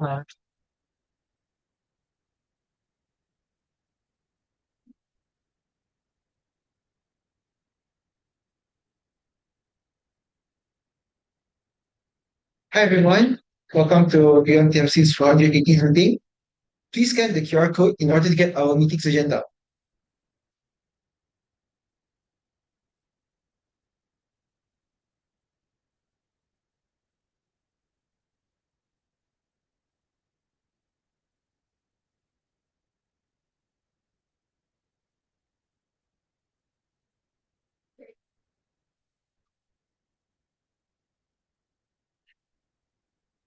Uh, Hi everyone, welcome to UMTMC's 418th meeting. Please scan the QR code in order to get our meeting's agenda.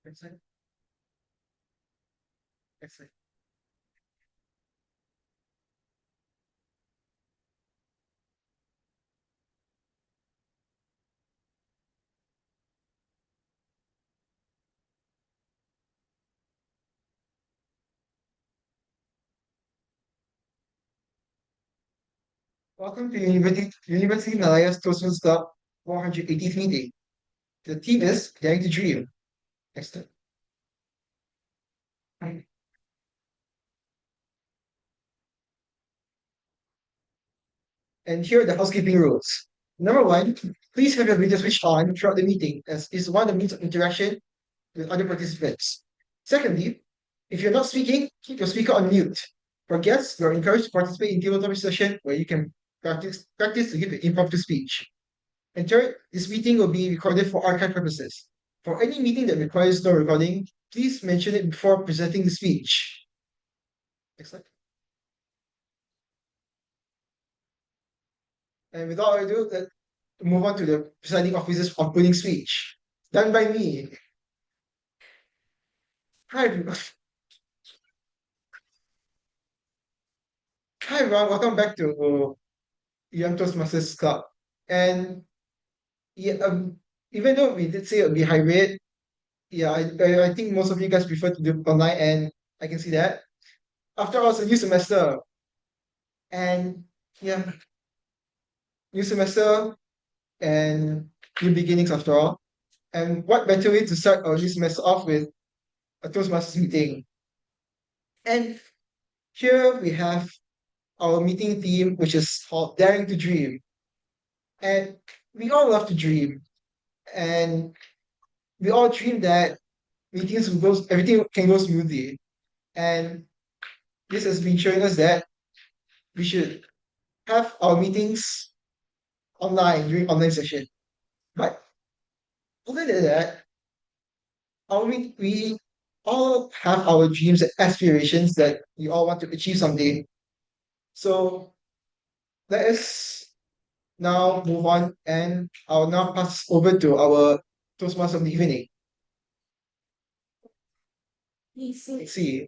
Excellent. Excellent. Welcome to University Malaya's Toastmasters Club 418th meeting. The theme is Daring to Dream. Excellent. And here are the housekeeping rules. Number one, please have your video switched on throughout the meeting, as is one of the means of interaction with other participants. Secondly, if you're not speaking, keep your speaker on mute. For guests, you're encouraged to participate in table topic session where you can practice to give an impromptu speech. And third, this meeting will be recorded for archive purposes. For any meeting that requires no recording, please mention it before presenting the speech. Excellent. And without ado, let's move on to the presiding officer's opening speech. Done by me. Hi, everyone. Hi, everyone. Welcome back to Young Toastmasters Club. And yeah, even though we did say it would be hybrid, yeah, I think most of you guys prefer to do online, and I can see that. After all, it's a new semester, and yeah, new semester and new beginnings after all. And what better way to start our new semester off with a Toastmasters meeting? And here we have our meeting theme, which is called Daring to Dream. And we all love to dream, and we all dream that everything can go smoothly. And this has been showing us that we should have our meetings online during online session. But other than that, we all have our dreams and aspirations that we all want to achieve someday. So let us now move on, and I'll now pass over to our Toastmaster of the evening. Let's see.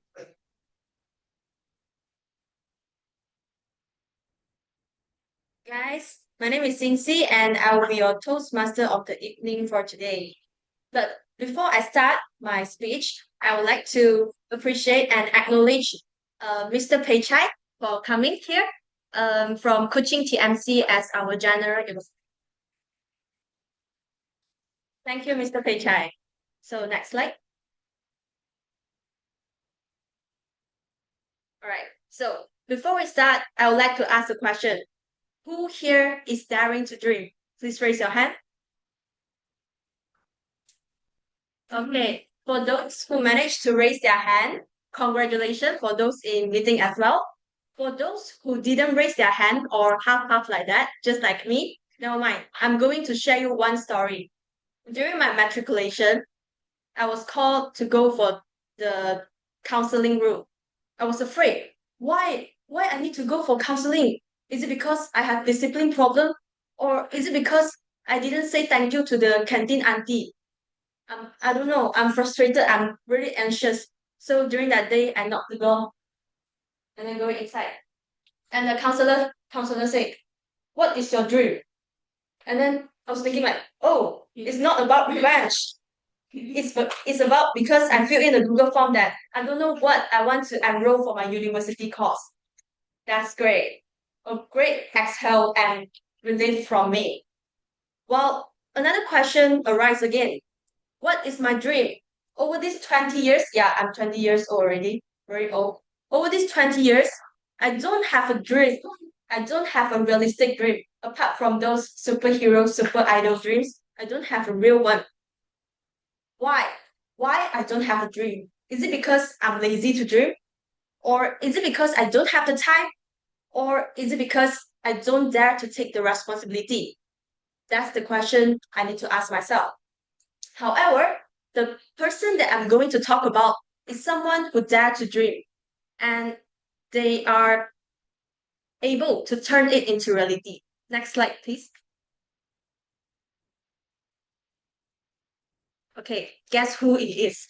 Guys, my name is Ying Si and I will be your Toastmaster of the evening for today. But before I start my speech, I would like to appreciate and acknowledge Mr. Pei Chai for coming here from Coaching TMC as our general. Thank you, Mr. Pei Chai. So next slide. All right. So before we start, I would like to ask a question. Who here is daring to dream? Please raise your hand. Okay, for those who managed to raise their hand, congratulations for those in meeting as well. For those who didn't raise their hand or half like that, just like me, never mind. I'm going to share you one story. During my matriculation, I was called to go for the counseling route. I was afraid. Why? Why I need to go for counseling? Is it because I have discipline problem? Or is it because I didn't say thank you to the canteen auntie? I don't know. I'm frustrated. I'm really anxious. So during that day, I knocked the door and then go inside. And the counselor said, "What is your dream?" And then I was thinking like, "Oh, it's not about revenge. It's about because I filled in the Google form that I don't know what I want to enroll for my university course." That's great. A great exhale and relief from me. Well, another question arises again. What is my dream? over these 20 years, yeah, I'm 20 years old already, very old. Over these 20 years, I don't have a dream. I don't have a realistic dream. Apart from those superhero, super idol dreams, I don't have a real one. Why? Why I don't have a dream? Is it because I'm lazy to dream? Or is it because I don't have the time? Or is it because I don't dare to take the responsibility? That's the question I need to ask myself. However, the person that I'm going to talk about is someone who dare to dream and they are able to turn it into reality. Next slide, please. Okay, guess who it is?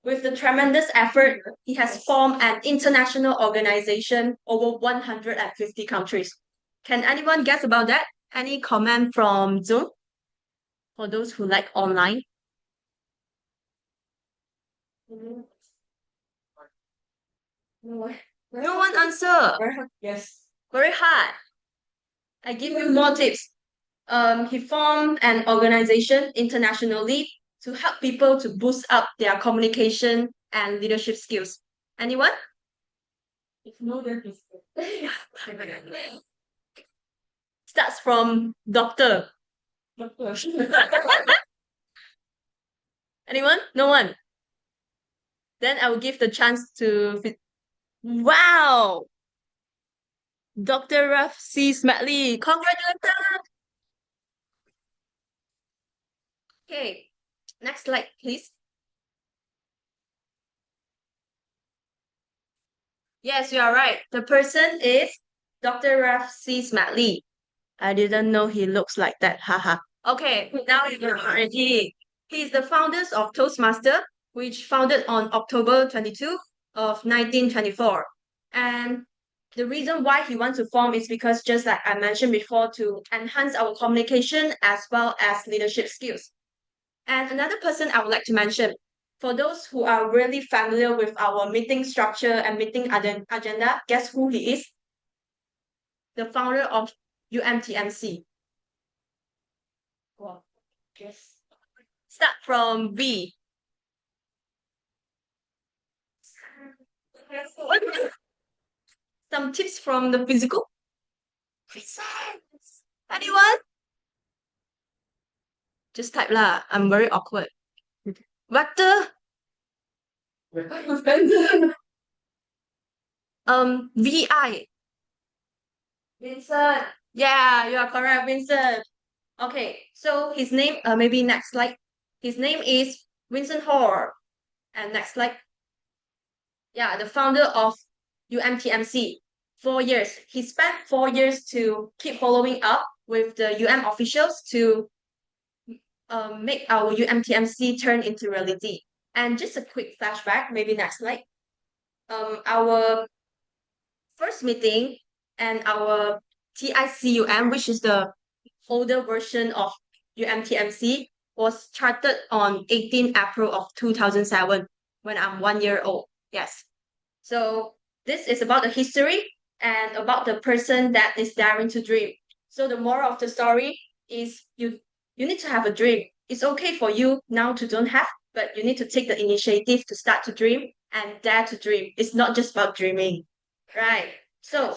With the tremendous effort, he has formed an international organization over 150 countries. Can anyone guess about that? Any comment from Zoom for those who like online? No one answer. Yes. Very hard. I give you more tips. He formed an organization internationally to help people to boost up their communication and leadership skills. Anyone? It's no that is Starts from doctor. Doctor. Anyone? No one. Then I will give the chance to. Wow! Dr. Raf C. Smatley. Congratulations! Okay, next slide, please. Yes, you are right. The person is Dr. Raf C. Smatley. I didn't know he looks like that. Haha. Okay, now you know already. He is the founders of Toastmaster, which founded on October 22 of 1924. And the reason why he wants to form is because just like I mentioned before, to enhance our communication as well as leadership skills. And another person I would like to mention, for those who are really familiar with our meeting structure and meeting agenda, guess who he is? The founder of UMTMC. Wow. Yes. Start from V. Some tips from the physical. Presents. Anyone? Just type lah. I'm very awkward. Vector. VI. Vincent. Yeah, you are correct, Vincent. Okay, so his name, maybe next slide. His name is Vincent Hoare. And next slide. Yeah, the founder of UMTMC. 4 years. He spent 4 years to keep following up with the officials to make our UMTMC turn into reality. And just a quick flashback, maybe next slide. Our first meeting and our TICUM, which is the older version of UMTMC, was charted on 18 April of 2007 when I'm 1 year old. Yes. So this is about the history and about the person that is daring to dream. So the moral of the story is you need to have a dream. It's okay for you now to don't have, but you need to take the initiative to start to dream and dare to dream. It's not just about dreaming, right? So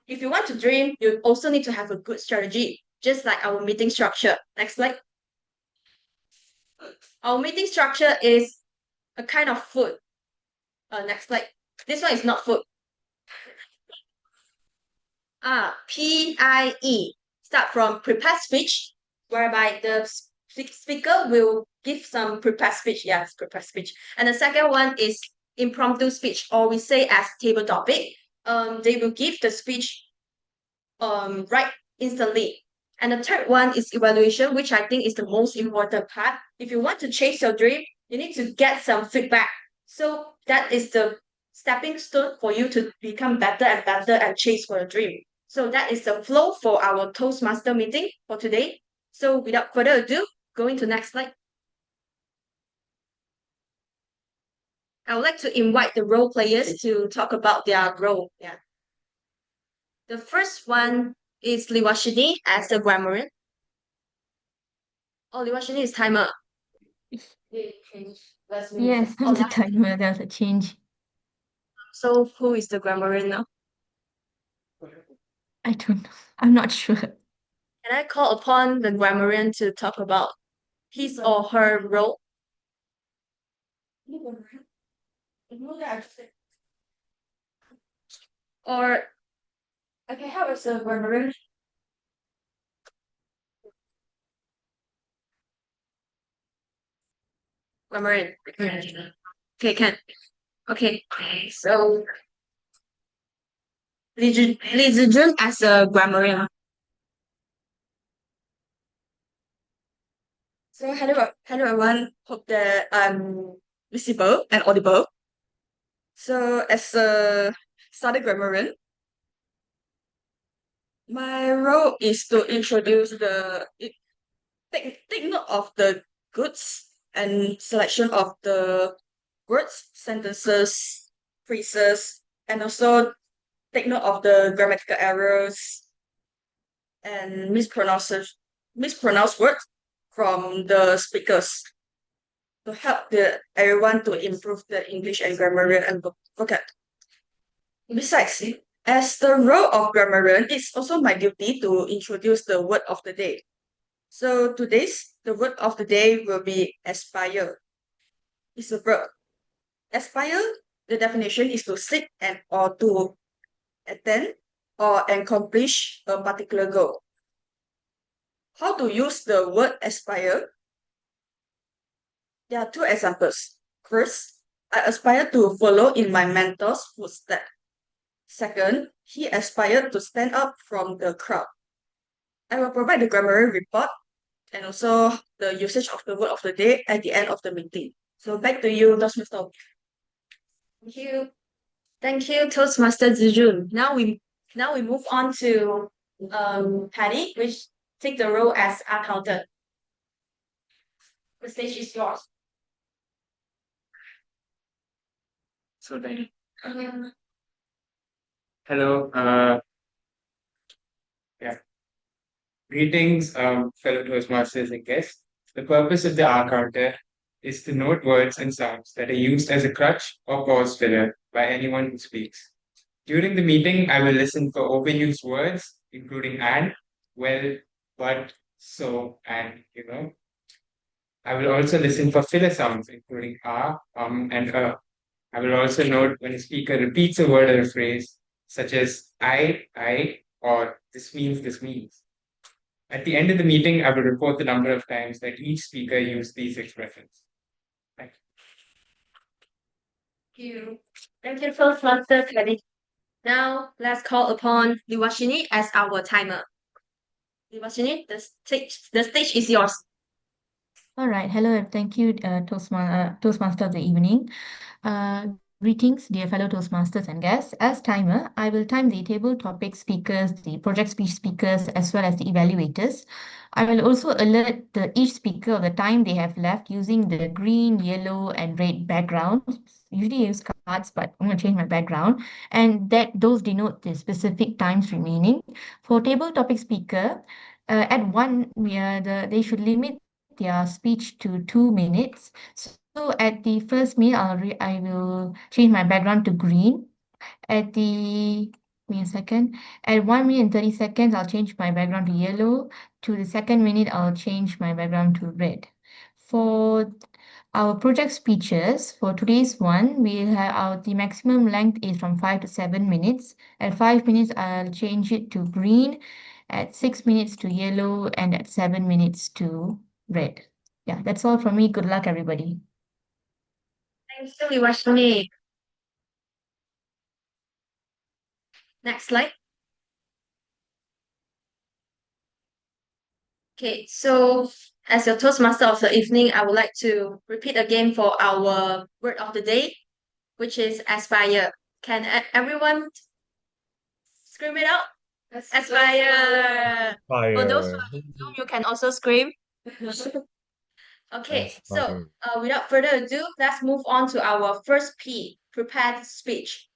if you want to dream, you also need to have a good strategy, just like our meeting structure. Next slide. Our meeting structure is a kind of food. Next slide. This one is not food. PIE. Start from prepared speech, whereby the speaker will give some prepared speech. Yes, prepared speech. And the second one is impromptu speech, or we say as table topic. They will give the speech right instantly. And the third one is evaluation, which I think is the most important part. If you want to chase your dream, you need to get some feedback. So that is the stepping stone for you to become better and better and chase for your dream. So that is the flow for our Toastmaster meeting for today. So without further ado, going to next slide. I would like to invite the role players to talk about their role. Yeah. The first one is Lieva as the grammarian. Oh, Lieva is timer. Yes, Oh, the timer, there's a change. so who is the grammarian now? I don't know. I'm not sure. Can I call upon the grammarian to talk about his or her role? Or okay, how is the grammarian? Grammarian. Okay, can. Okay, so Zhi Jun as a grammarian. So hello everyone. Hope that I'm visible and audible. So as a study grammarian, my role is to introduce take note of the goods and selection of the words, sentences, phrases, and also take note of the grammatical errors and mispronounced words from the speakers to help everyone to improve the English and grammar and vocab. Besides, as the role of grammarian, it's also my duty to introduce the word of the day. So the word of the day will be aspire. It's a verb. Aspire, the definition is to seek and or to attain or accomplish a particular goal. How to use the word aspire? There are two examples. First, I aspire to follow in my mentor's footsteps. Second, he aspired to stand up from the crowd. I will provide the grammar report and also the usage of the word of the day at the end of the meeting. So back to you, Toastmaster. Thank you. Thank you, Toastmaster Zhi Jun. Now we move on to Paddy, which take the role as accountant. The stage is yours. So then, hello, yeah, greetings, fellow Toastmasters and guests. The purpose of the R counter is to note words and sounds that are used as a crutch or pause filler by anyone who speaks. During the meeting, I will listen for overused words, including and, well, but, so, and, I will also listen for filler sounds, including and I will also note when a speaker repeats a word or a phrase, such as I, or this means. At the end of the meeting, I will report the number of times that each speaker used these expressions. Thank You. Thank you, Toastmaster Paddy. Now let's call upon Vashini as our timer. Vashini, the stage is yours. All right. Hello. Thank you, Toastmaster of the evening. Greetings, dear fellow Toastmasters and guests. As timer, I will time the table topic speakers, the project speech speakers, as well as the evaluators. I will also alert each speaker of the time they have left using the green, yellow, and red background. Usually I use cards, but I'm going to change my background. And that those denote the specific times remaining. For table topic speaker, at one, they should limit their speech to 2 minutes. So at the first minute, I will change my background to green. At the Wait a second. At 1 minute and 30 seconds, I'll change my background to yellow. To the second minute, I'll change my background to red. For our project speeches, for today's one, the maximum length is from 5 to 7 minutes. At 5 minutes, I'll change it to green. At 6 minutes to yellow, and at 7 minutes to red. Yeah, that's all from me. Good luck, everybody. Thank you, Vashini. Next slide. Okay, so as your Toastmaster of the evening, I would like to repeat again for our word of the day, which is aspire. Can everyone scream it out? Aspire. For those who Fire. are in Zoom, you can also scream. Okay, so Fire. without further ado, let's move on to our first P, prepared speech.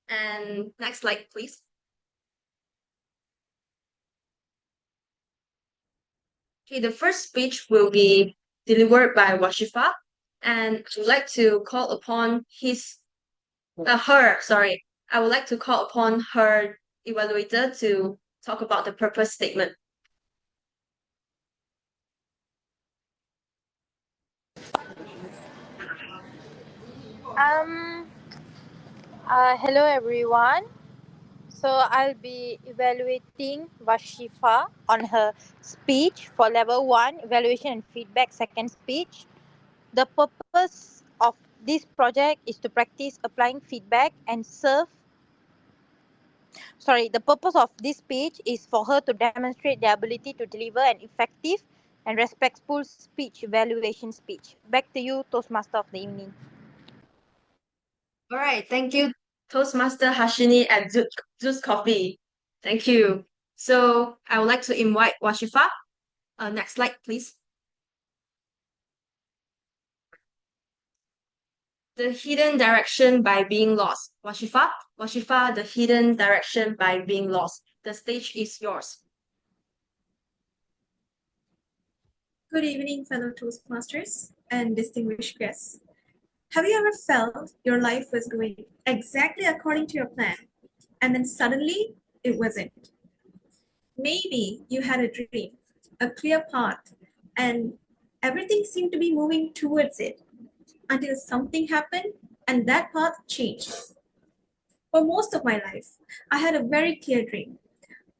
And next slide, please. Okay, the first speech will be delivered by Vashifah, and I would like to call upon I would like to call upon her evaluator to talk about the purpose statement. Um, Hello everyone. So I'll be evaluating Vashifah on her speech for level 1 evaluation and feedback second speech. The purpose of this project is to practice applying feedback and the purpose of this speech is for her to demonstrate the ability to deliver an effective and respectful speech evaluation speech. Back to you, Toastmaster of the evening. All right, thank you, Toastmaster Harshini and Zeus Coffee. Thank you. So I would like to invite Washifah. Next slide, please. The hidden direction by being lost. Washifah, the hidden direction by being lost. The stage is yours. Good evening, fellow Toastmasters and distinguished guests. Have you ever felt your life was going exactly according to your plan, and then suddenly it wasn't? Maybe you had a dream, a clear path, and everything seemed to be moving towards it until something happened and that path changed. For most of my life, I had a very clear dream.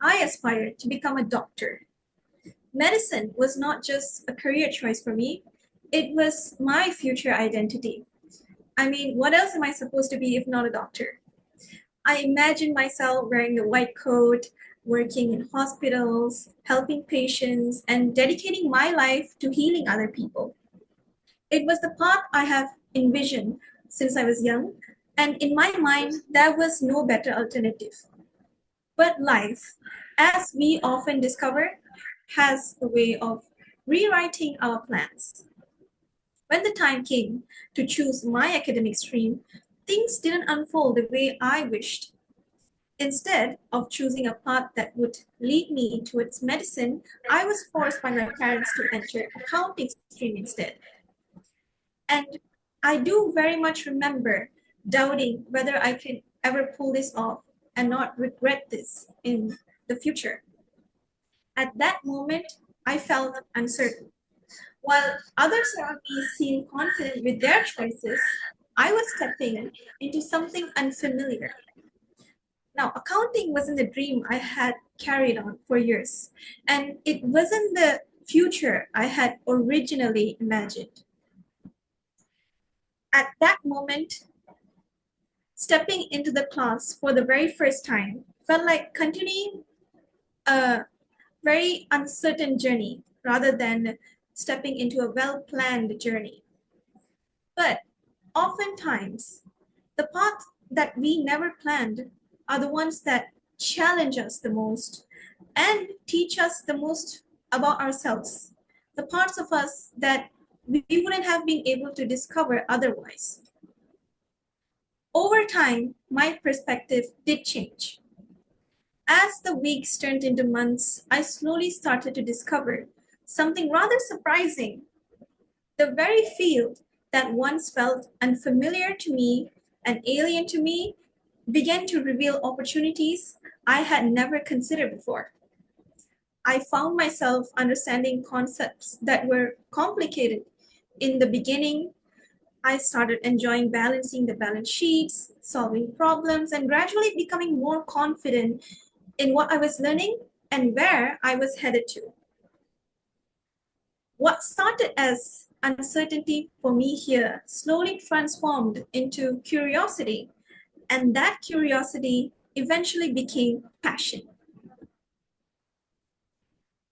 I aspired to become a doctor. Medicine was not just a career choice for me, it was my future identity. I mean, what else am I supposed to be if not a doctor? I imagined myself wearing a white coat, working in hospitals, helping patients, and dedicating my life to healing other people. It was the path I have envisioned since I was young, and in my mind, there was no better alternative. But life, as we often discover, has a way of rewriting our plans. When the time came to choose my academic stream, things didn't unfold the way I wished. Instead of choosing a path that would lead me towards medicine, I was forced by my parents to enter accounting stream instead. And I do very much remember doubting whether I can ever pull this off and not regret this in the future. At that moment, I felt uncertain. While others around me seemed confident with their choices, I was stepping into something unfamiliar. Now, accounting wasn't the dream I had carried on for years, and it wasn't the future I had originally imagined. At that moment, stepping into the class for the very first time felt like continuing a very uncertain journey rather than stepping into a well-planned journey. But oftentimes, the paths that we never planned are the ones that challenge us the most and teach us the most about ourselves, the parts of us that we wouldn't have been able to discover otherwise. Over time, my perspective did change. As the weeks turned into months, I slowly started to discover something rather surprising. The very field that once felt unfamiliar to me and alien to me began to reveal opportunities I had never considered before. I found myself understanding concepts that were complicated. In the beginning, I started enjoying balancing the balance sheets, solving problems, and gradually becoming more confident in what I was learning and where I was headed to. What started as uncertainty for me here slowly transformed into curiosity, and that curiosity eventually became passion.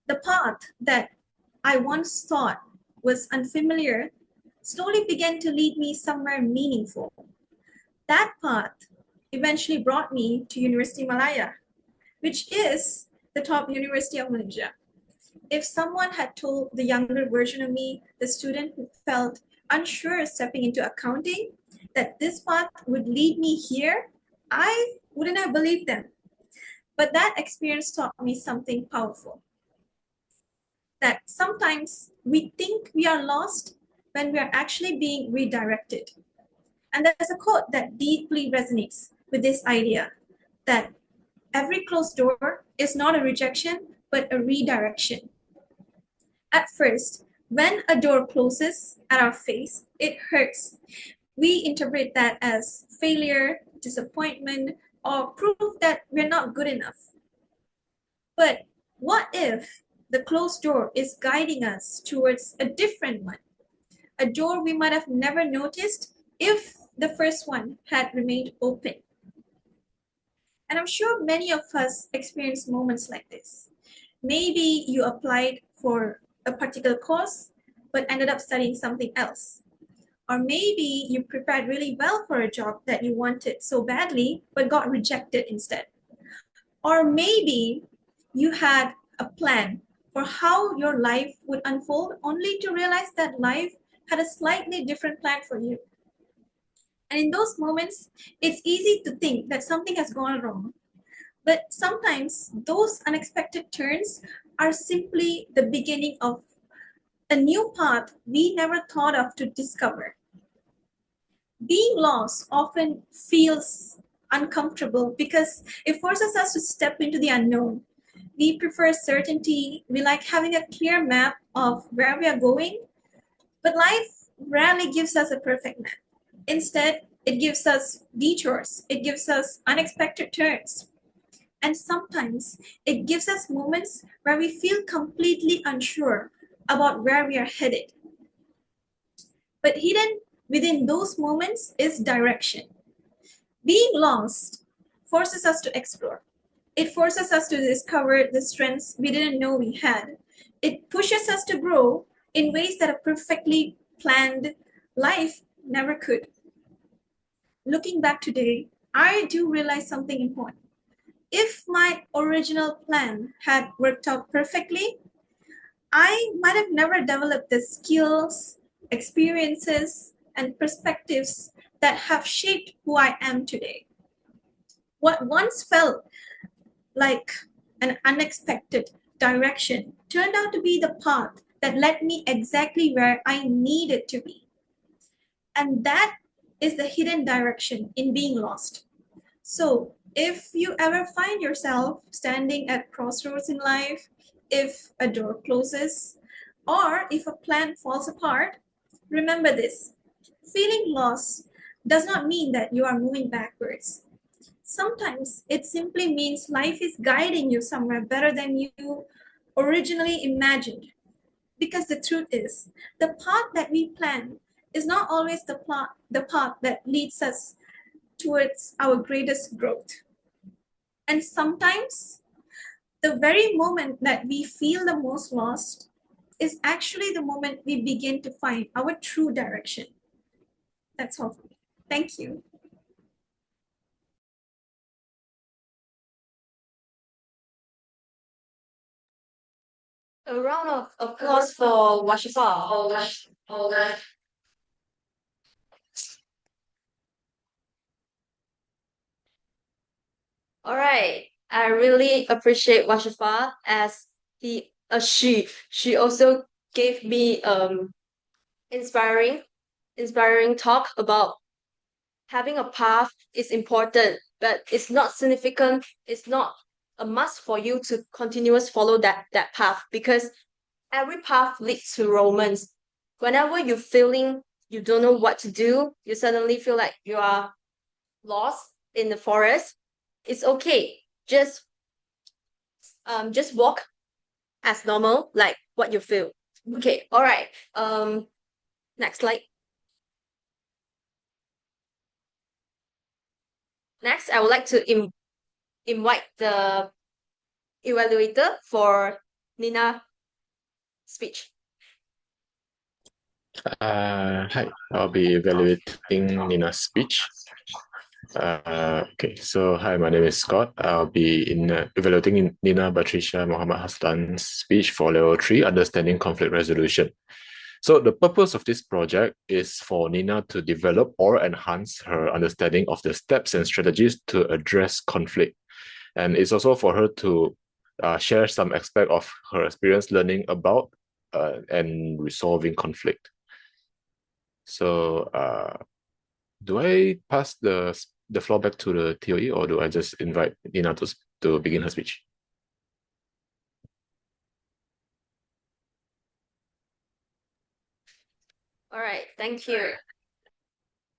The path that I once thought was unfamiliar slowly began to lead me somewhere meaningful. That path eventually brought me to University Malaya, which is the top university of Malaysia. If someone had told the younger version of me, the student who felt unsure stepping into accounting, that this path would lead me here, I wouldn't have believed them. But that experience taught me something powerful. that sometimes we think we are lost when we are actually being redirected. And there's a quote that deeply resonates with this idea that every closed door is not a rejection, but a redirection. At first, when a door closes at our face, it hurts. We interpret that as failure, disappointment, or proof that we're not good enough. But what if the closed door is guiding us towards a different one? A door we might have never noticed if the first one had remained open. And I'm sure many of us experience moments like this. Maybe you applied for a particular course, but ended up studying something else. Or maybe you prepared really well for a job that you wanted so badly, but got rejected instead. Or maybe you had a plan for how your life would unfold, only to realize that life had a slightly different plan for you. And in those moments, it's easy to think that something has gone wrong. But sometimes those unexpected turns are simply the beginning of a new path we never thought of to discover. Being lost often feels uncomfortable because it forces us to step into the unknown. We prefer certainty. We like having a clear map of where we are going, but life rarely gives us a perfect map. Instead, it gives us detours. It gives us unexpected turns. And sometimes it gives us moments where we feel completely unsure about where we are headed. But hidden within those moments is direction. Being lost forces us to explore. It forces us to discover the strengths we didn't know we had. It pushes us to grow in ways that a perfectly planned life never could. Looking back today, I do realize something important. If my original plan had worked out perfectly, I might have never developed the skills, experiences, and perspectives that have shaped who I am today. What once felt like an unexpected direction turned out to be the path that led me exactly where I needed to be. And that is the hidden direction in being lost. So if you ever find yourself standing at crossroads in life, if a door closes, or if a plan falls apart, remember this. Feeling lost does not mean that you are moving backwards. Sometimes it simply means life is guiding you somewhere better than you originally imagined. Because the truth is, the path that we plan is not always the path that leads us towards our greatest growth. And sometimes the very moment that we feel the most lost is actually the moment we begin to find our true direction. That's all for me. Thank you. A round of applause for Vashifah. All right. I really appreciate Vashifah as she also gave me inspiring talk about having a path is important, but it's not significant. It's not a must for you to continuous follow that path, because every path leads to romance. Whenever you're feeling you don't know what to do, you suddenly feel like you are lost in the forest, it's okay. Just walk as normal, like what you feel. Okay, all right. Next slide. Next, I would like to invite the evaluator for Nina speech. Hi, I'll be evaluating Nina's speech. Okay, so hi, my name is Scott. I'll be evaluating Nina Batrisha Muhammad Haslan's speech for level 3, Understanding Conflict Resolution. So the purpose of this project is for Nina to develop or enhance her understanding of the steps and strategies to address conflict. And it's also for her to share some aspect of her experience learning about and resolving conflict. So do I pass the floor back to the TOE, or do I just invite Nina to begin her speech? All right, thank you.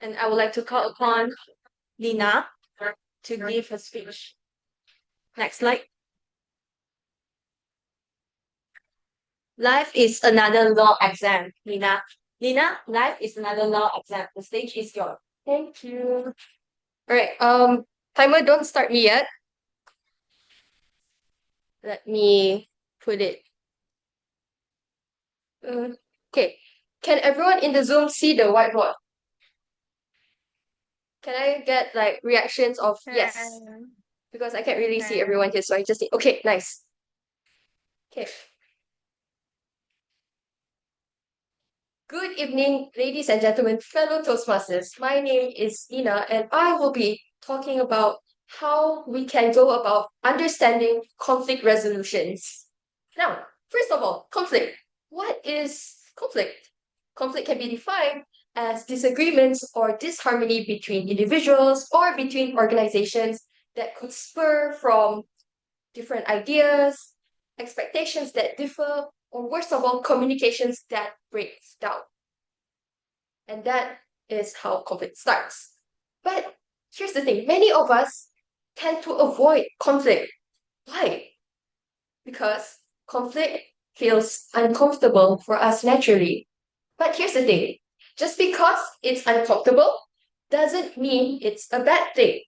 And I would like to call upon Lina to give her speech. Next slide. Life is another law exam, Lina. Lina, life is another law exam. The stage is yours. Thank you. All right, timer, don't start me yet. Let me put it. Okay, can everyone in the Zoom see the whiteboard? Can I get like reactions of yes? Because I can't really see everyone here, so I just need, okay, nice. Okay. Good evening, ladies and gentlemen, fellow Toastmasters. My name is Ina, and I will be talking about how we can go about understanding conflict resolutions. Now, first of all, conflict. What is conflict? Conflict can be defined as disagreements or disharmony between individuals or between organizations that could spur from different ideas, expectations that differ, or worst of all, communications that breaks down. And that is how conflict starts. But here's the thing, many of us tend to avoid conflict. Why? Because conflict feels uncomfortable for us naturally. But here's the thing, just because it's uncomfortable doesn't mean it's a bad thing.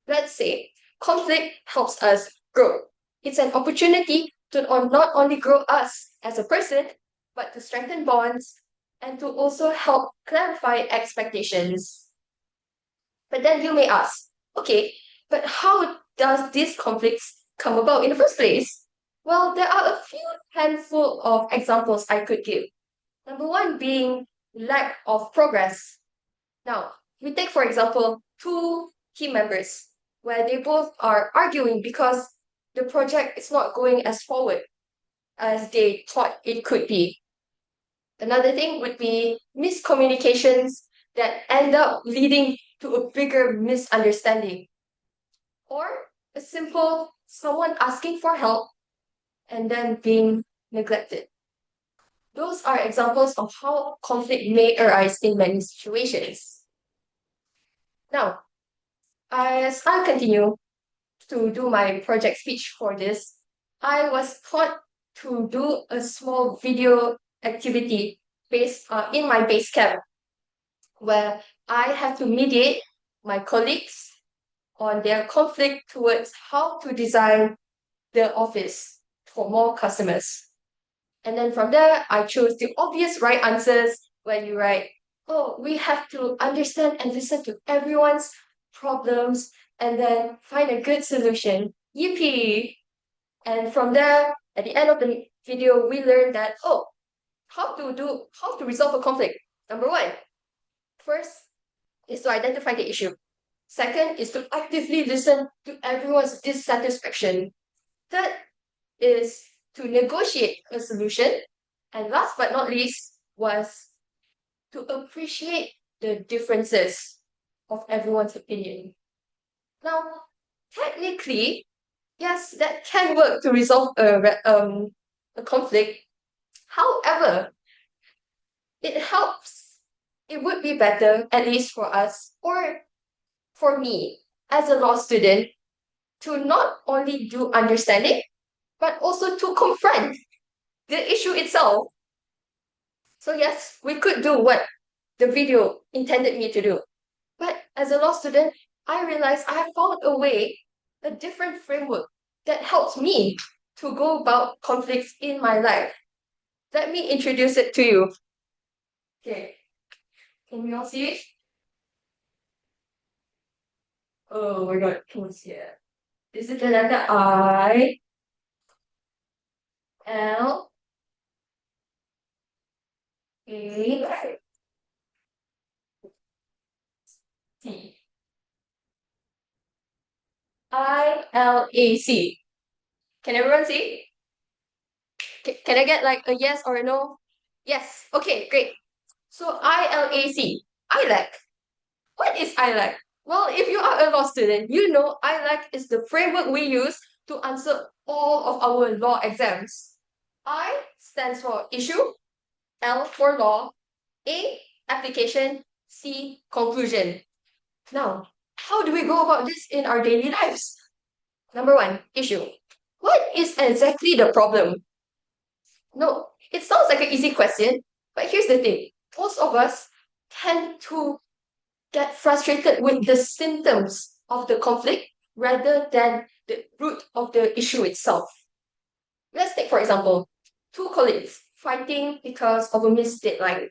Let's say conflict helps us grow. It's an opportunity to not only grow us as a person, but to strengthen bonds and to also help clarify expectations. But then you may ask, okay, but how does these conflicts come about in the first place? Well, there are a few handful of examples I could give. Number one being lack of progress. Now, we take, for example, two team members where they both are arguing because the project is not going as forward as they thought it could be. Another thing would be miscommunications that end up leading to a bigger misunderstanding. Or a simple someone asking for help and then being neglected. Those are examples of how conflict may arise in many situations. Now, as I continue to do my project speech for this, I was taught to do a small video activity based in my base camp, where I have to mediate my colleagues on their conflict towards how to design the office for more customers. And then from there, I chose the obvious right answers when you write, oh, we have to understand and listen to everyone's problems and then find a good solution. Yippee! And from there, at the end of the video, we learned that, oh, how to resolve a conflict. Number one, first is to identify the issue. Second is to actively listen to everyone's dissatisfaction. Third is to negotiate a solution. And last but not least was to appreciate the differences of everyone's opinion. Now, technically, yes, that can work to resolve a conflict. However, it helps. It would be better, at least for us, or for me, as a law student, to not only do understanding, but also to confront the issue itself. So yes, we could do what the video intended me to do. But as a law student, I realized I have found a way, a different framework that helps me to go about conflicts in my life. Let me introduce it to you. Okay, can you all see it? Oh my god, can you see it? This is the letter I, L, A, C. ILAC. Can everyone see? Can I get like a yes or a no? Yes. Okay, great. So ILAC, ILAC. What is ILAC? Well, if you are a law student, you know ILAC is the framework we use to answer all of our law exams. I stands for issue, L for law, A, application, C, conclusion. Now, how do we go about this in our daily lives? Number one, issue. What is exactly the problem? No, it sounds like an easy question, but here's the thing. Most of us tend to get frustrated with the symptoms of the conflict rather than the root of the issue itself. Let's take, for example, two colleagues fighting because of a missed deadline.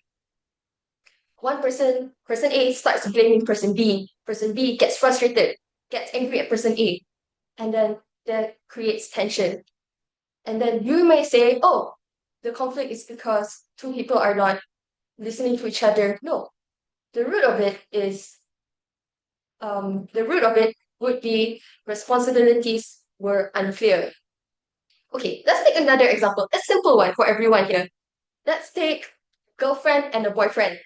One person A starts blaming person B gets frustrated, gets angry at person A, and then that creates tension. And then you may say, oh, the conflict is because two people are not listening to each other. No, the root of it would be responsibilities were unclear. Okay, let's take another example, a simple one for everyone here. Let's take girlfriend and a boyfriend.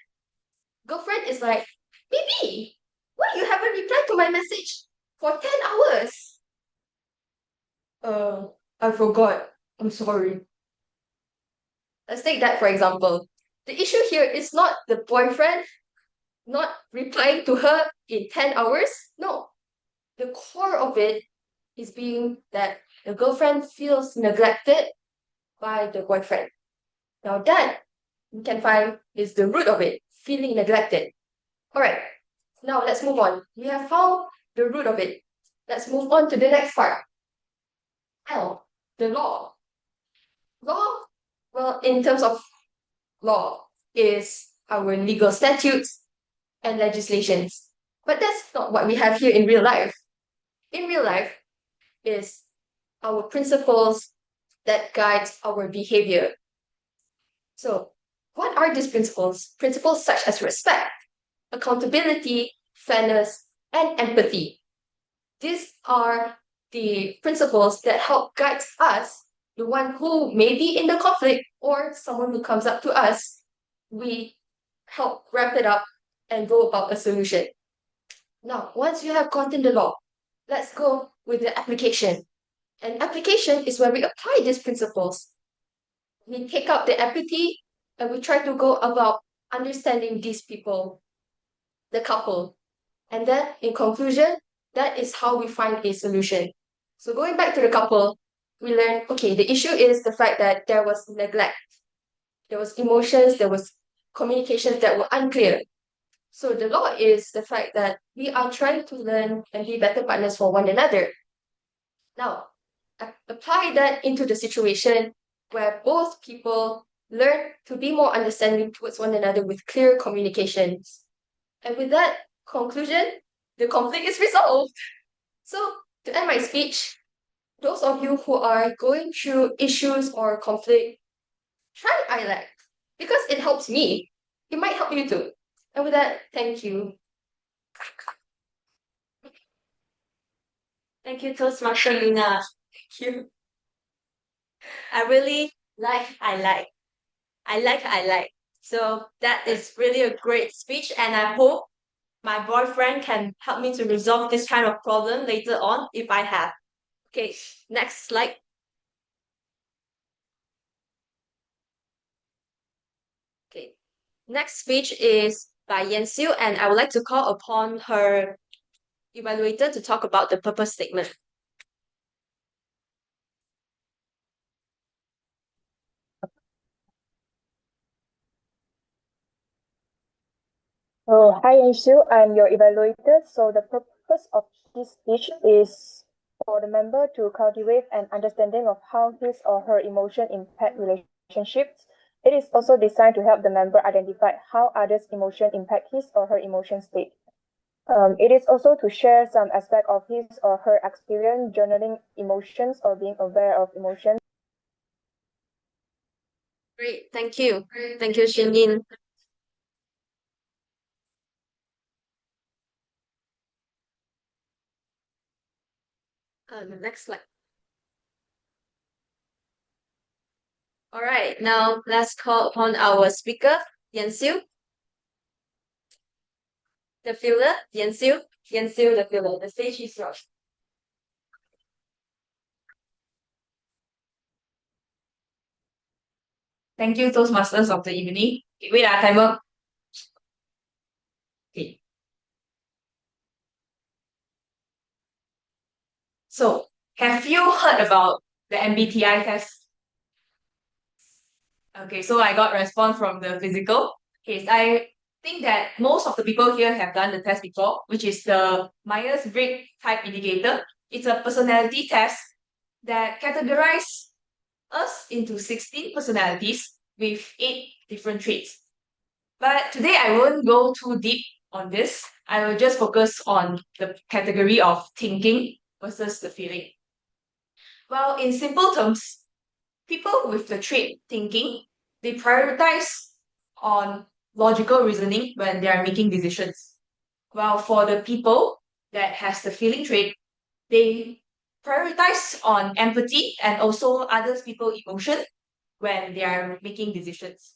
Girlfriend is like, baby, why you haven't replied to my message for 10 hours? I forgot. I'm sorry. Let's take that for example. The issue here is not the boyfriend not replying to her in 10 hours. No. The core of it is being that the girlfriend feels neglected by the boyfriend. Now that we can find is the root of it, feeling neglected. All right, now let's move on. We have found the root of it. Let's move on to the next part. L, the law. Law, well, in terms of law, is our legal statutes and legislations. But that's not what we have here in real life. In real life is our principles that guide our behavior. So, what are these principles? Principles such as respect, accountability, fairness, and empathy. These are the principles that help guide us, the one who may be in the conflict or someone who comes up to us. We help wrap it up and go about a solution. Now, once you have gotten the law, let's go with the application. And application is where we apply these principles. We take out the empathy and we try to go about understanding these people, the couple. And then in conclusion, that is how we find a solution. So going back to the couple, we learn, okay, the issue is the fact that there was neglect. There was emotions, there was communications that were unclear. So the law is the fact that we are trying to learn and be better partners for one another. Now, apply that into the situation where both people learn to be more understanding towards one another with clear communications. And with that conclusion, the conflict is resolved. So, to end my speech, those of you who are going through issues or conflict, try ILAC because it helps me. It might help you too. And with that, thank you. Thank you, Toastmaster Lina. Thank you. I really I like. So that is really a great speech, and I hope my boyfriend can help me to resolve this kind of problem later on if I have. Okay, next slide. Okay, next speech is by Ying Si, and I would like to call upon her evaluator to talk about the purpose statement. Oh, hi, Anshu. I'm your evaluator. So the purpose of this speech is for the member to cultivate an understanding of how his or her emotion impact relationships. It is also designed to help the member identify how others' emotion impact his or her emotion state. It is also to share some aspect of his or her experience journaling emotions or being aware of emotions. Great, thank you. Thank you, Shin Yin. Next slide. All right, now let's call upon our speaker, Siu. The filler, Siu, the filler. The stage is yours. Thank you, Toastmasters of the evening. Okay, wait, timer. Okay. So, have you heard about the MBTI test? Okay, so I got response from the physical. Okay, so I think that most of the people here have done the test before, which is the Myers-Briggs type indicator. It's a personality test that categorizes us into 16 personalities with 8 different traits. But today I won't go too deep on this. I will just focus on the category of thinking versus the feeling. Well, in simple terms, people with the trait thinking, they prioritize on logical reasoning when they are making decisions. While for the people that has the feeling trait, they prioritize on empathy and also others people emotion when they are making decisions.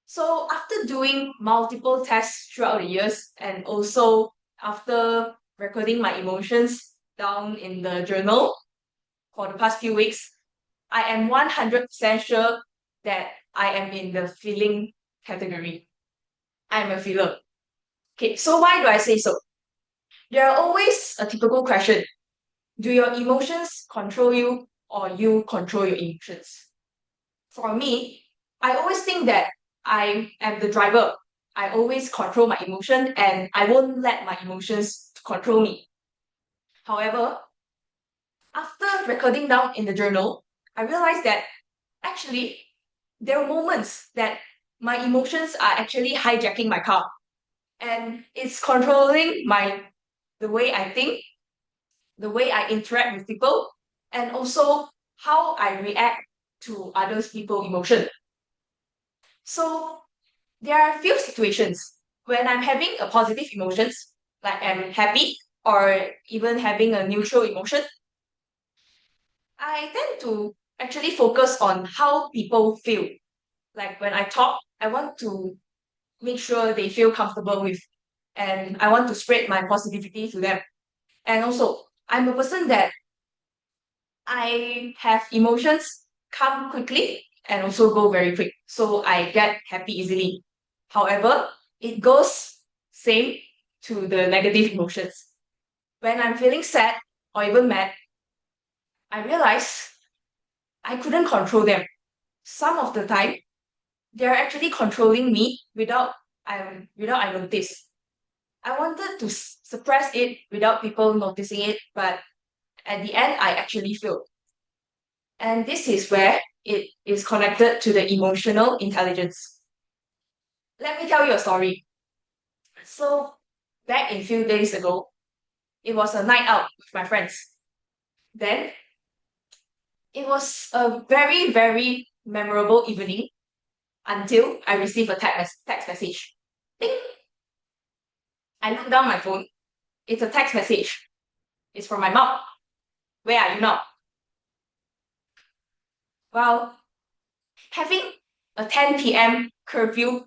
So after doing multiple tests throughout the years and also after recording my emotions down in the journal for the past few weeks, I am 100% sure that I am in the feeling category. I'm a feeler. Okay, so why do I say so? There are always a typical question. Do your emotions control you or you control your emotions? For me, I always think that I am the driver. I always control my emotion and I won't let my emotions control me. However, after recording down in the journal, I realized that actually there are moments that my emotions are actually hijacking my car and it's controlling the way I think, the way I interact with people, and also how I react to others people's emotion. So there are a few situations when I'm having a positive emotions, like I'm happy or even having a neutral emotion, I tend to actually focus on how people feel. Like when I talk, I want to make sure they feel comfortable with, and I want to spread my positivity to them. And also, I'm a person that I have emotions come quickly and also go very quick. So I get happy easily. However, it goes same to the negative emotions. When I'm feeling sad or even mad, I realize I couldn't control them. Some of the time, they're actually controlling me without I notice. I wanted to suppress it without people noticing it, but at the end, I actually failed. And this is where it is connected to the emotional intelligence. Let me tell you a story. So, back in few days ago, it was a night out with my friends. Then, it was a very, very memorable evening until I received a text message. Ding! I look down my phone. It's a text message. It's from my mom. Where are you now? Well, having a 10 p.m. curfew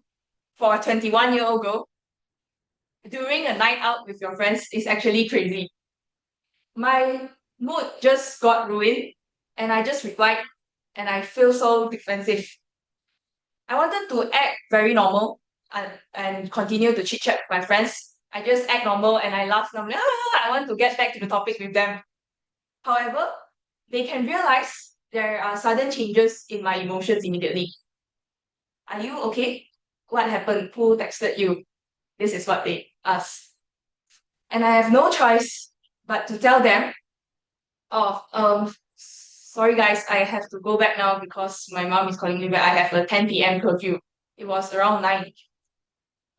for a 21-year-old girl during a night out with your friends is actually crazy. My mood just got ruined and I just replied and I feel so defensive. I wanted to act very normal and continue to chit chat with my friends. I just act normal and I laugh normally. I want to get back to the topic with them. However, they can realize there are sudden changes in my emotions immediately. Are you okay? What happened? Who texted you? This is what they ask. And I have no choice but to tell them, oh, sorry guys, I have to go back now because my mom is calling me back. I have a 10 p.m. curfew. It was around 9.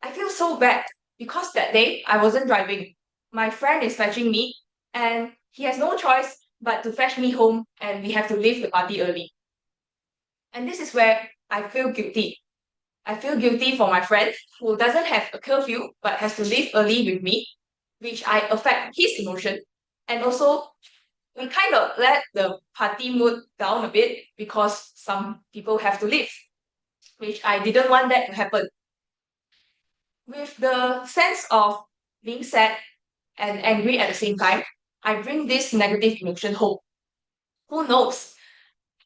I feel so bad because that day I wasn't driving. My friend is fetching me and he has no choice but to fetch me home and we have to leave the party early. And this is where I feel guilty. I feel guilty for my friend who doesn't have a curfew but has to leave early with me, which I affect his emotion. And also, we kind of let the party mood down a bit because some people have to leave, which I didn't want that to happen. With the sense of being sad and angry at the same time, I bring this negative emotion home. Who knows?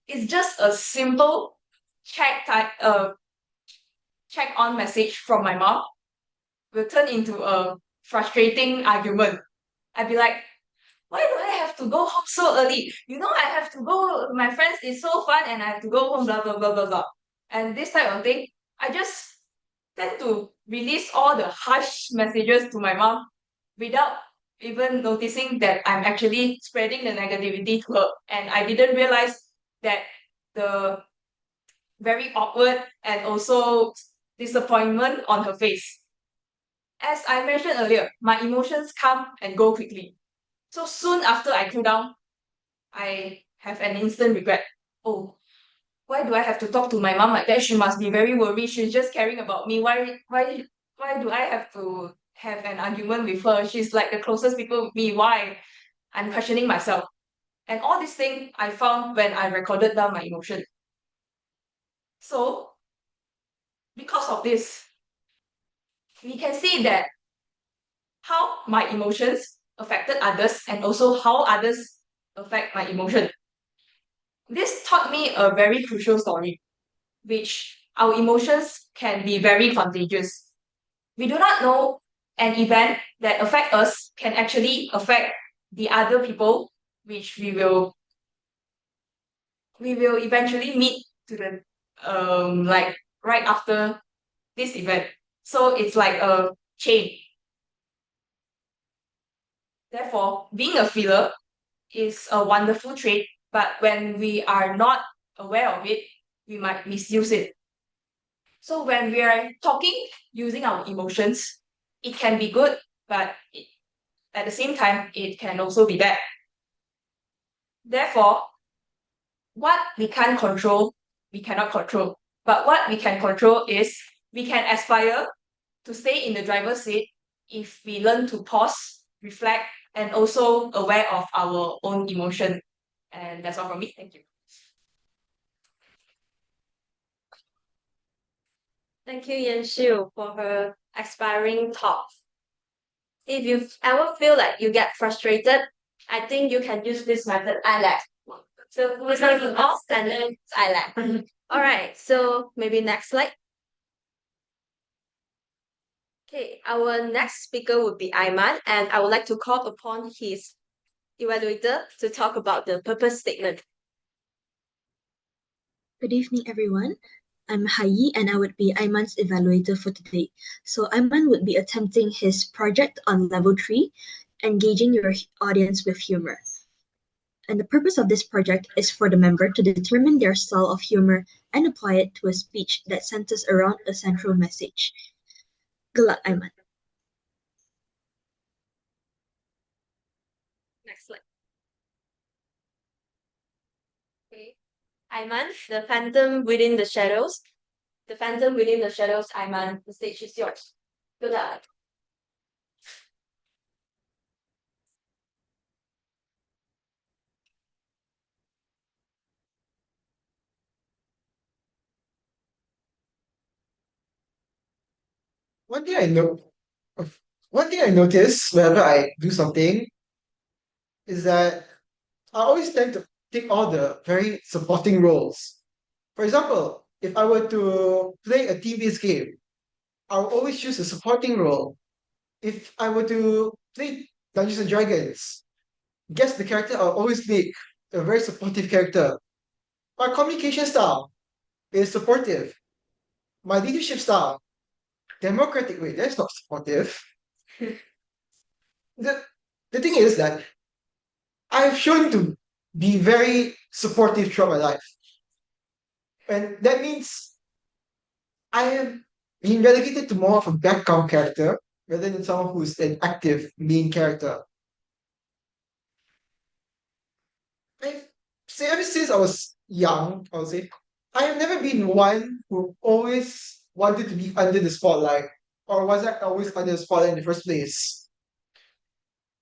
It's just a simple check on message from my mom will turn into a frustrating argument. I'd be like, why do I have to go home so early? I have to go, my friends, it's so fun and I have to go home, blah, blah, blah, blah, blah. And this type of thing, I just tend to release all the harsh messages to my mom without even noticing that I'm actually spreading the negativity to her. And I didn't realize that the very awkward and also disappointment on her face. As I mentioned earlier, my emotions come and go quickly. So soon after I cool down, I have an instant regret. Oh, why do I have to talk to my mom like that? She must be very worried. She's just caring about me. Why do I have to have an argument with her? She's like the closest people with me. Why? I'm questioning myself. And all these things I found when I recorded down my emotion. So, because of this, we can see that how my emotions affected others and also how others affect my emotion. This taught me a very crucial story, which our emotions can be very contagious. We do not know an event that affect us can actually affect the other people, which we will eventually meet to the like right after this event. So it's like a chain. Therefore, being a feeler is a wonderful trait, but when we are not aware of it, we might misuse it. So when we are talking using our emotions, it can be good, but at the same time, it can also be bad. Therefore, what we can't control, we cannot control. But what we can control is we can aspire to stay in the driver's seat if we learn to pause, reflect, and also aware of our own emotion. And that's all from me. Thank you. Thank you, Yan Xiu, for her inspiring talk. If you ever feel like you get frustrated, I think you can use this method, I like. So we're starting off and then I like. All right, so maybe next slide. Okay, our next speaker would be Aimaan, and I would like to call upon his evaluator to talk about the purpose statement. Good evening, everyone. I'm Hayi, and I would be Aimaan's evaluator for today. So Aimaan would be attempting his project on level 3, engaging your audience with humor. And the purpose of this project is for the member to determine their style of humor and apply it to a speech that centers around a central message. Good luck, Aimaan. Next slide. Okay. Aimaan, the phantom within the shadows. The phantom within the shadows, Aimaan, the stage is yours. Good luck. One thing I know, one thing I notice whenever I do something is that I always tend to take all the very supporting roles. For example, if I were to play a team-based game, I'll always choose a supporting role. If I were to play Dungeons and Dragons, guess the character, I'll always make a very supportive character. My communication style is supportive. My leadership style, democratic way, that's not supportive. the, the thing is that I've shown to be very supportive throughout my life. And that means I have been relegated to more of a background character rather than someone who's an active main character. I've say ever since I was young, I would say, I have never been one who always wanted to be under the spotlight, or was I always under the spotlight in the first place.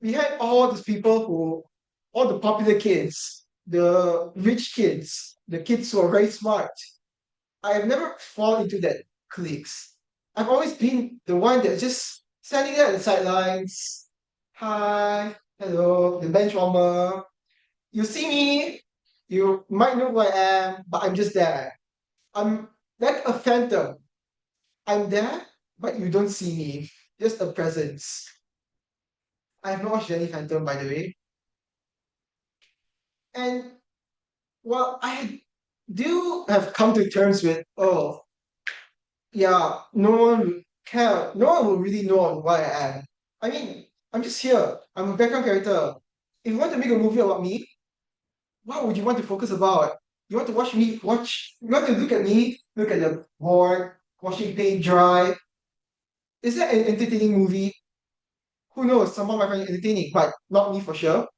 We had all these people who all the popular kids, the rich kids, the kids who are very smart. I have never fallen into that cliques. I've always been the one that's just standing there at the sidelines. Hi, hello, the bench warmer. You see me, you might know who I am, but I'm just there. I'm like a phantom. I'm there, but you don't see me. Just a presence. I have not watched any Phantom, by the way. And well, I do have come to terms with, oh, yeah, no one will care. No one will really know who I am. I mean, I'm just here. I'm a background character. If you want to make a movie about me, what would you want to focus about? You want to you want to look at me, look at the board, watching paint dry. Is that an entertaining movie? Who knows? Someone might find it entertaining, but not me for sure.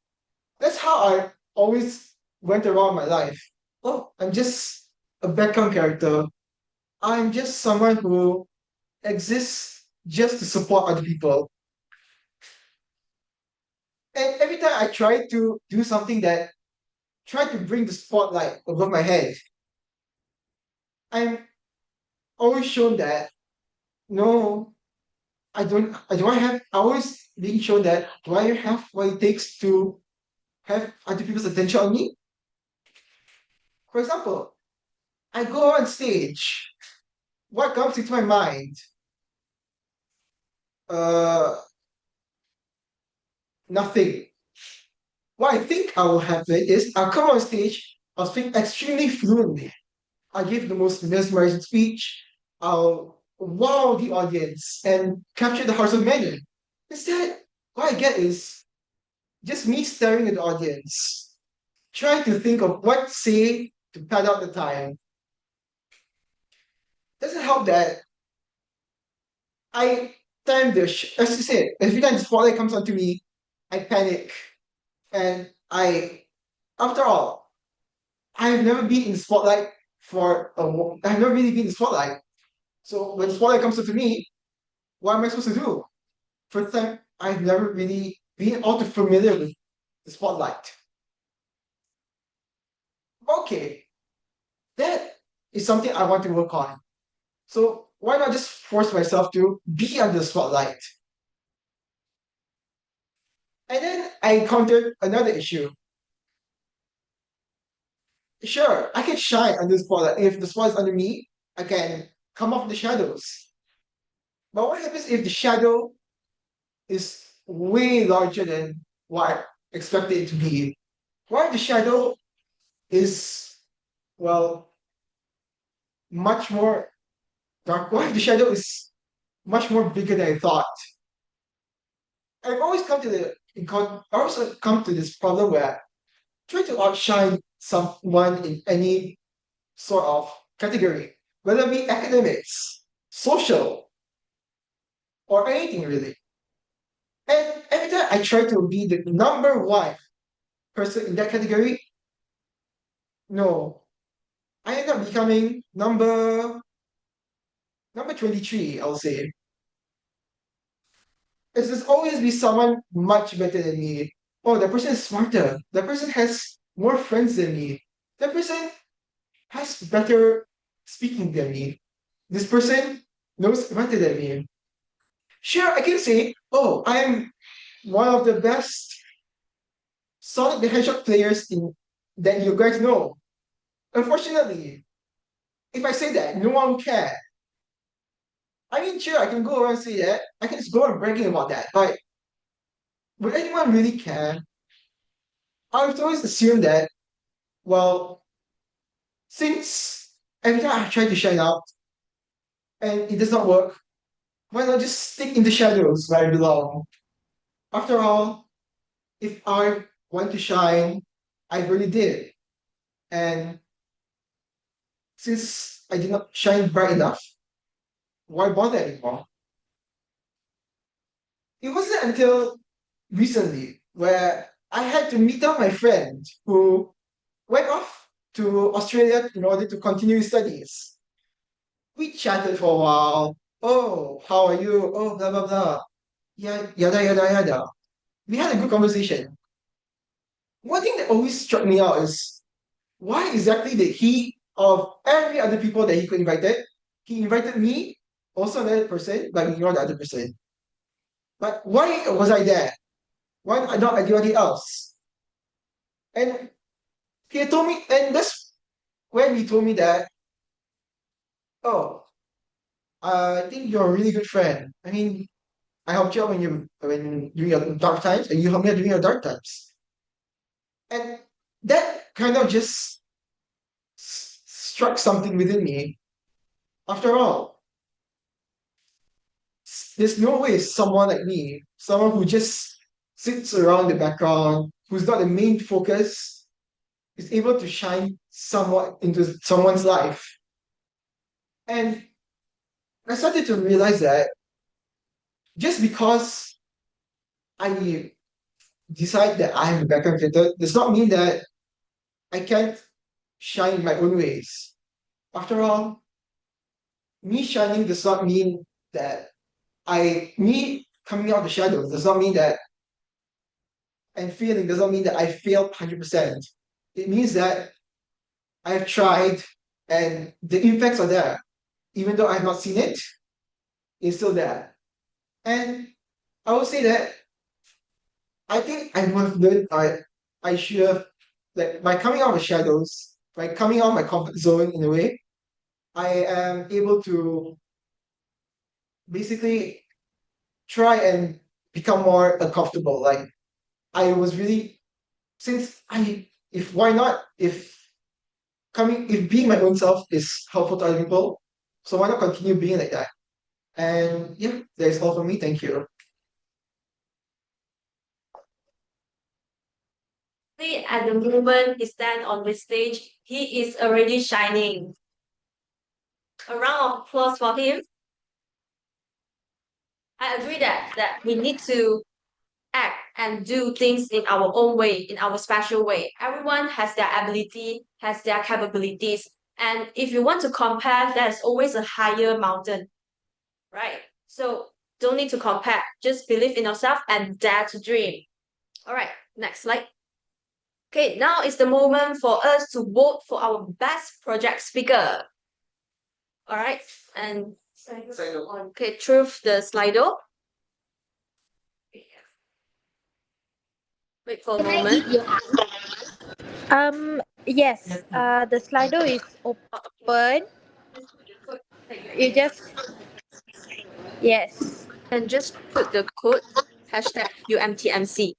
That's how I always went around my life. Oh, I'm just a background character. I'm just someone who exists just to support other people. And every time I try to do something that try to bring the spotlight above my head, I'm always shown that no, I don't have I always being shown that do I have what it takes to have other people's attention on me? For example, I go on stage. What comes into my mind? Uh, Nothing. What I think I will happen is I'll come on stage, I'll speak extremely fluently. I'll give the most mesmerizing speech, I'll wow the audience and capture the hearts of many. Instead, what I get is just me staring at the audience, trying to think of what to say to pad out the time. Doesn't help that I as you said, every time the spotlight comes onto me, I panic. And after all, I've never been in the spotlight I've never really been in the spotlight. So when the spotlight comes to me, what am I supposed to do? First time, I've never really been all too familiar with the spotlight. Okay, that is something I want to work on. So why not just force myself to be under the spotlight? And then I encountered another issue. Sure, I can shine under the spotlight. If the spotlight's under me, I can come off the shadows. But what happens if the shadow is way larger than what I expected it to be? What if the shadow is, well, much more dark? What if the shadow is much more bigger than I thought? I've always come to this problem where I try to outshine someone in any sort of category, whether it be academics, social, or anything really. And every time I try to be the number one person in that category, no, I end up becoming number 23, I'll say. There's always be someone much better than me. Oh, that person is smarter. That person has more friends than me. That person has better speaking than me. This person knows better than me. Sure, I can say, oh, I'm one of the best Sonic the Hedgehog players in that you guys know. Unfortunately, if I say that, no one will care. I mean, sure, I can go around and say that. I can just go on bragging about that. But would anyone really care? I would always assume that, well, since every time I try to shine out and it does not work, why not just stick in the shadows where I belong? After all, if I want to shine, I really did. And since I did not shine bright enough, why bother anymore? It wasn't until recently where I had to meet up my friend who went off to Australia in order to continue his studies. We chatted for a while. Oh, how are you? Oh, blah, blah, blah. Yeah, yada, yada, yada. We had a good conversation. one thing that always struck me out is why exactly did he, of every other people that he could invited, he invited me, also another person, but ignored the other person. But why was I there? Why not anybody else? And he told me, and that's when he told me that, oh, I think you're a really good friend. I mean, I helped you out when during your dark times, and you helped me out during your dark times. And that kind of just struck something within me. After all, there's no way someone like me, someone who just sits around the background, who's not the main focus, is able to shine somewhat into someone's life. And I started to realize that just because I decide that I'm a background creator does not mean that I can't shine in my own ways. After all, me shining does not mean that me coming out of the shadows does not mean that and failing does not mean that I failed 100%. It means that I've tried and the impacts are there. Even though I have not seen it, it's still there. And I would say that I think I would have learned I should have like by coming out of the shadows, by coming out of my comfort zone in a way, I am able to basically try and become more comfortable. Like I was really since I if why not if being my own self is helpful to other people, so why not continue being like that? And yeah, that is all for me. Thank you. At the moment he stands on the stage, he is already shining. A round of applause for him. I agree that we need to act and do things in our own way, in our special way. Everyone has their ability, has their capabilities. And if you want to compare, there's always a higher mountain, right? So don't need to compare. Just believe in yourself and dare to dream. All right, next slide. Okay, now is the moment for us to vote for our best project speaker. All right, and okay, truth the Slido. Wait for a moment. Yes. The Slido is open. You just yes. And just put the code hashtag UMTMC.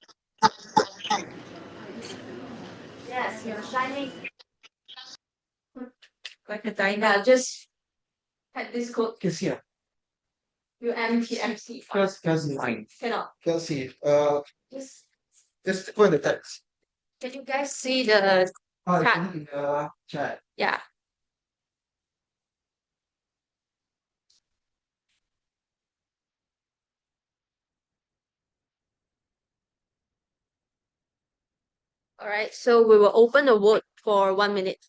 Yes, you're shining like a diamond. Just type this code Can see. UMTMC. Can see. Cannot. Can see. Just Just put in the text. can you guys see the chat? In the chat. Yeah. All right, so we will open the vote for 1 minute.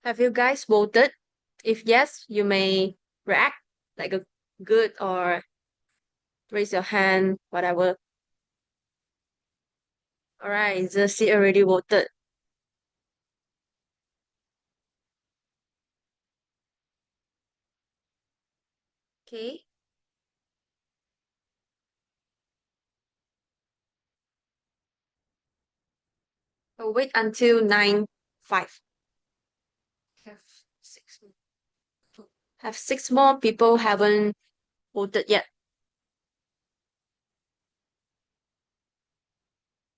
Have you guys voted? If yes, you may react like a good or raise your hand, whatever. All right, Zhi Jun already voted. Okay. I'll wait until 9:05. Have six more people haven't voted yet.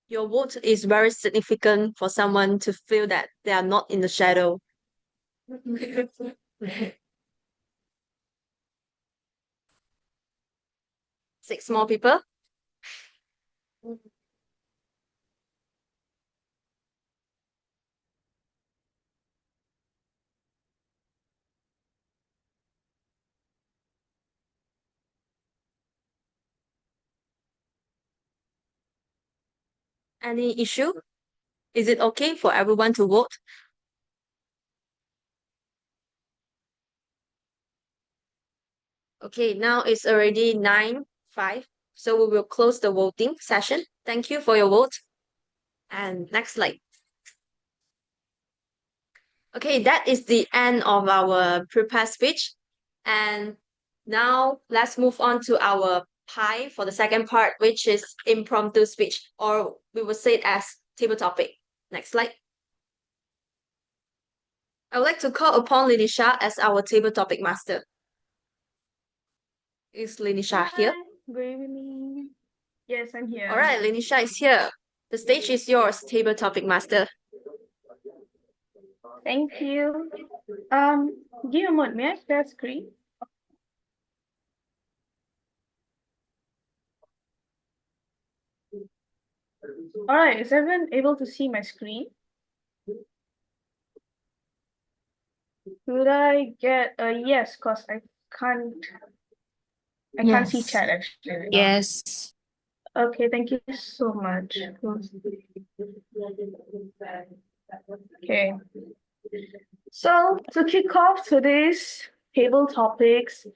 Your vote is very significant for someone to feel that they are not in the shadow. Six more people. Any issue? Is it okay for everyone to vote? Okay, now it's already 9:05, so we will close the voting session. Thank you for your vote. And next slide. Okay, that is the end of our prepared speech. And now let's move on to our pie for the second part, which is impromptu speech, or we will say it as table topic. Next slide. I would like to call upon Linisha as our table topic master. Is Linisha here? Good evening. Yes, I'm here. All right, Linisha is here. The stage is yours, table topic master. Thank you. Give me a moment. May I share screen? All right, is everyone able to see my screen? Could I get a yes? Because I can't see Yes. chat actually. Yes. Okay, thank you so much. Okay. So to kick off today's table topics,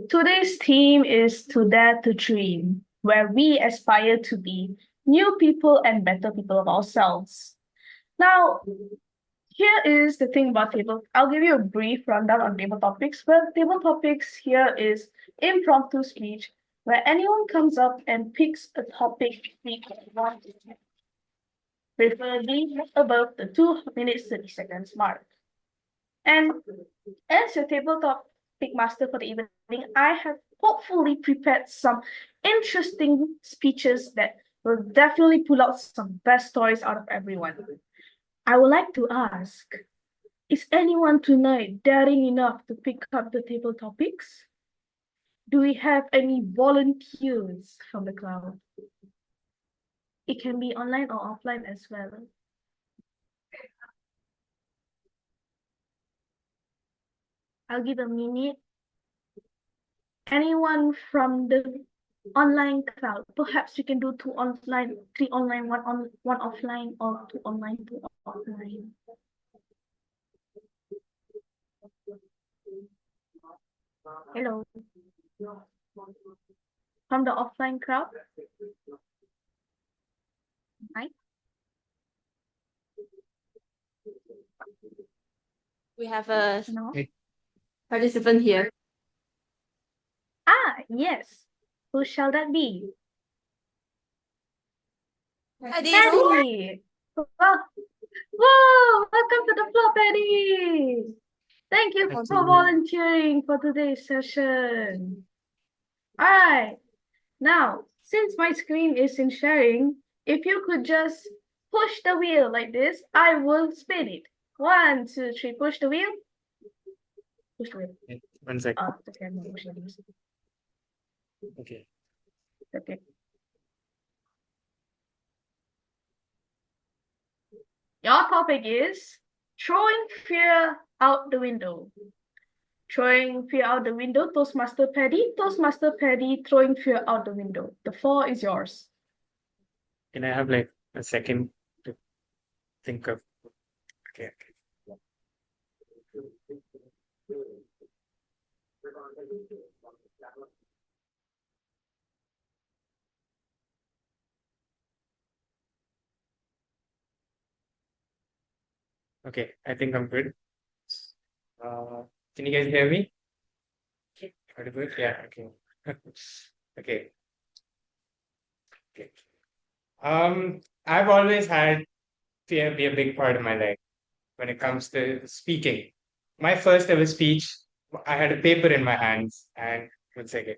today's theme is To Dare to Dream, where we aspire to be new people and better people of ourselves. Now, here is the thing about table. I'll give you a brief rundown on table topics. Well, table topics here is impromptu speech, where anyone comes up and picks a topic to speak on, preferably above the 2 minutes 30 seconds mark. And as your table topic master for the evening, I have hopefully prepared some interesting speeches that will definitely pull out some best stories out of everyone. I would like to ask, is anyone tonight daring enough to pick up the table topics? Do we have any volunteers from the crowd? It can be online or offline as well. I'll give a minute. Anyone from the online crowd, perhaps we can do 2 online, 3 online, 1 offline, or 2 online, 2 offline. Hello. From the offline crowd? Hi. We have a No. participant here. Yes. Who shall that be? Paddy. Paddy. Whoa, welcome to the floor, Paddy. Thank you for volunteering for today's session. All right. Now, since my screen is in sharing, if you could just push the wheel like this, I will spin it. 1, 2, 3, push the wheel. Push the wheel. 1 second. Okay, I'm gonna push the wheel. Okay. Okay. Your topic is throwing fear out the window. Throwing fear out the window, Toastmaster Paddy. Toastmaster Paddy, throwing fear out the window. The floor is yours. Can I have like a second to think of? Okay. Okay, I think I'm good. Can you guys hear me? Audible? Yeah, okay. Okay. Okay. I've always had fear be a big part of my life when it comes to speaking. My first ever speech, I had a paper in my hands, and 1 second.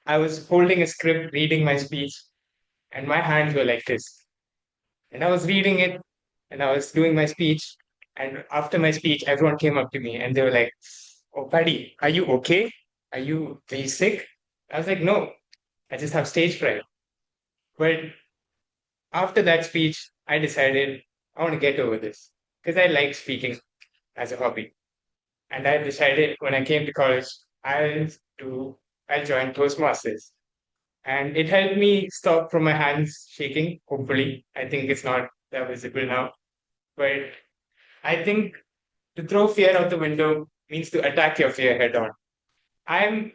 I was holding a script, reading my speech, and my hands were like this. And I was reading it, and I was doing my speech. And after my speech, everyone came up to me and they were like, "Oh, Paddy, are you okay? Are you sick?" I was like, "No, I just have stage fright." But after that speech, I decided I want to get over this because I like speaking as a hobby. And I decided when I came to college, I'll join Toastmasters. And it helped me stop from my hands shaking, hopefully. I think it's not that visible now. But I think to throw fear out the window means to attack your fear head on. I'm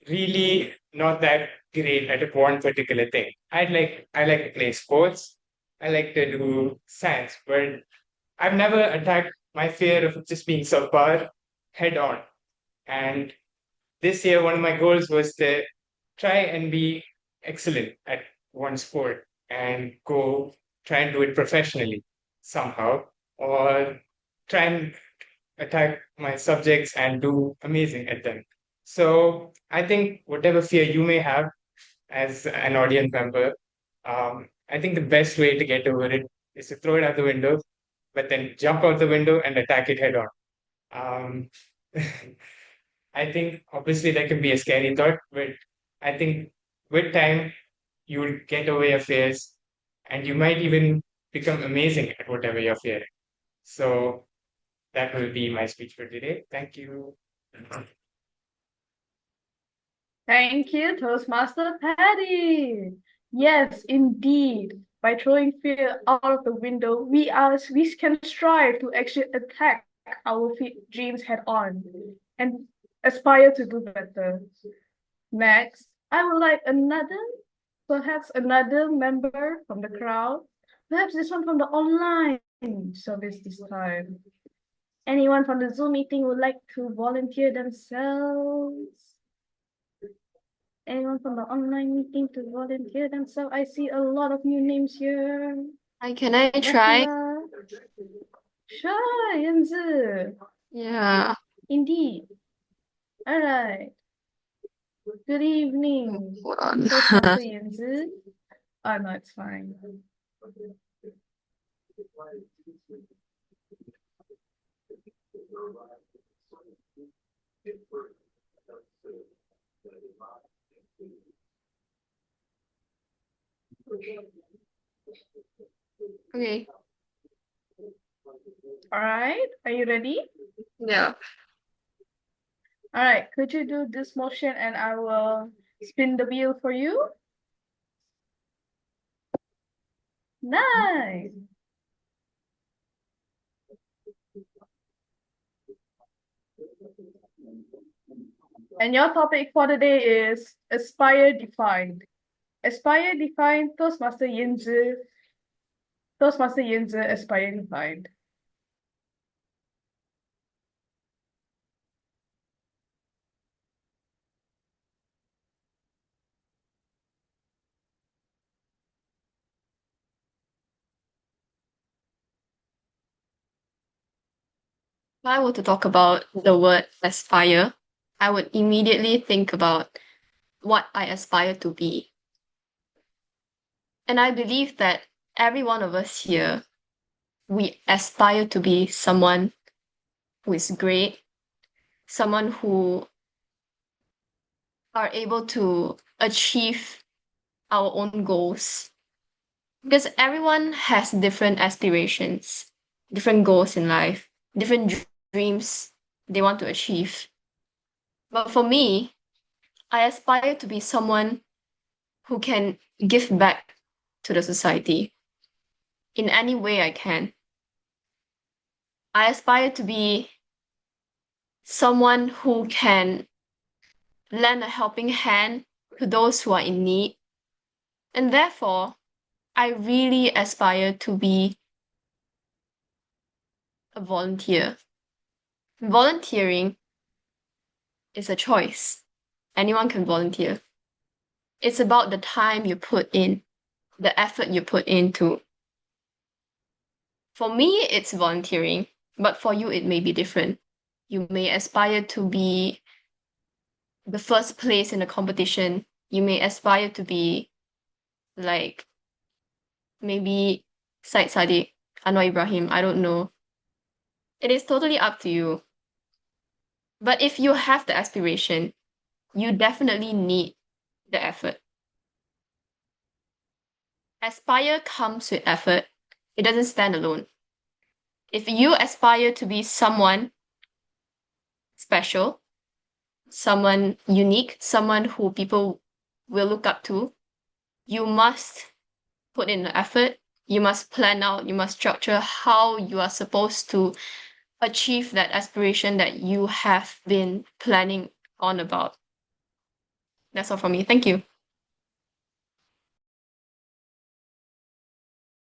really not that great at one particular thing. I like to play sports. I like to do science, but I've never attacked my fear of just being subpar head on. And this year, one of my goals was to try and be excellent at one sport and go try and do it professionally somehow, or try and attack my subjects and do amazing at them. So I think whatever fear you may have as an audience member, I think the best way to get over it is to throw it out the window, but then jump out the window and attack it head on. Um, I think obviously that can be a scary thought, but I think with time you will get over your fears and you might even become amazing at whatever you're fearing. So that will be my speech for today. Thank you. Thank you, Toastmaster Paddy. Yes, indeed. By throwing fear out of the window, we can strive to actually attack our dreams head on and aspire to do better. Next, I would like perhaps another member from the crowd, perhaps this one from the online service this time. Anyone from the Zoom meeting would like to volunteer themselves? Anyone from the online meeting to volunteer themselves? I see a lot of new names here. Can I try? Sure, Yin Si. Yeah. Indeed. All right. Good evening. Hold on. Toastmaster Yin Si. Oh, no, it's fine. Okay. All right. Are you ready? Yeah. All right. Could you do this motion and I will spin the wheel for you? Nice. And your topic for the day is Aspire Defined. Aspire Defined, Toastmaster Yin Si. Toastmaster Yin Si, Aspire Defined. If I were to talk about the word aspire, I would immediately think about what I aspire to be. And I believe that every one of us here, we aspire to be someone who is great, someone who are able to achieve our own goals. Because everyone has different aspirations, different goals in life, different dreams they want to achieve. But for me, I aspire to be someone who can give back to the society in any way I can. I aspire to be someone who can lend a helping hand to those who are in need. And therefore, I really aspire to be a volunteer. Volunteering is a choice. Anyone can volunteer. It's about the time you put in, the effort you put into. For me, it's volunteering, but for you, it may be different. You may aspire to be the first place in a competition. You may aspire to be like maybe Said Sadiq, Anwar Ibrahim, I don't know. It is totally up to you. But if you have the aspiration, you definitely need the effort. Aspire comes with effort. It doesn't stand alone. If you aspire to be someone special, someone unique, someone who people will look up to. You must put in the effort. You must plan out, you must structure how you are supposed to achieve that aspiration that you have been planning on about. That's all from me. Thank you.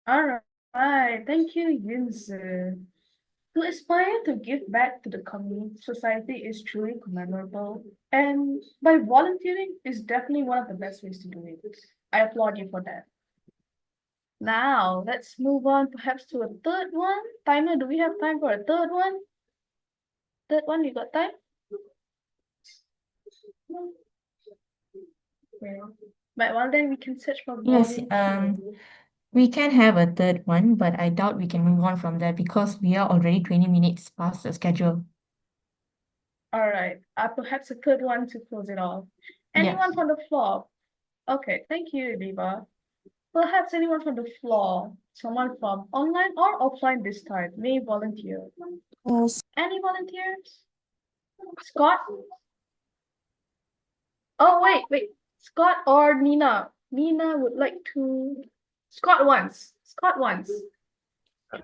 All right, thank you, Ying Si. To aspire to give back to the community society is truly commendable, and by volunteering is definitely one of the best ways to do it. I applaud you for that. Now, let's move on perhaps to a third one. Timer, do we have time for a third one? Third one, you got time? Okay. But well, then we can search for Yes, volunteers. we can have a third one, but I doubt we can move on from there because we are already 20 minutes past the schedule. All right, perhaps a third one to close it off. Yeah. Anyone from the floor? Okay, thank you, Lieva. Perhaps anyone from the floor, someone from online or offline this time, may volunteer. Any volunteers? Scott? Oh, wait. Scott or Nina? Nina would like to. Scott once.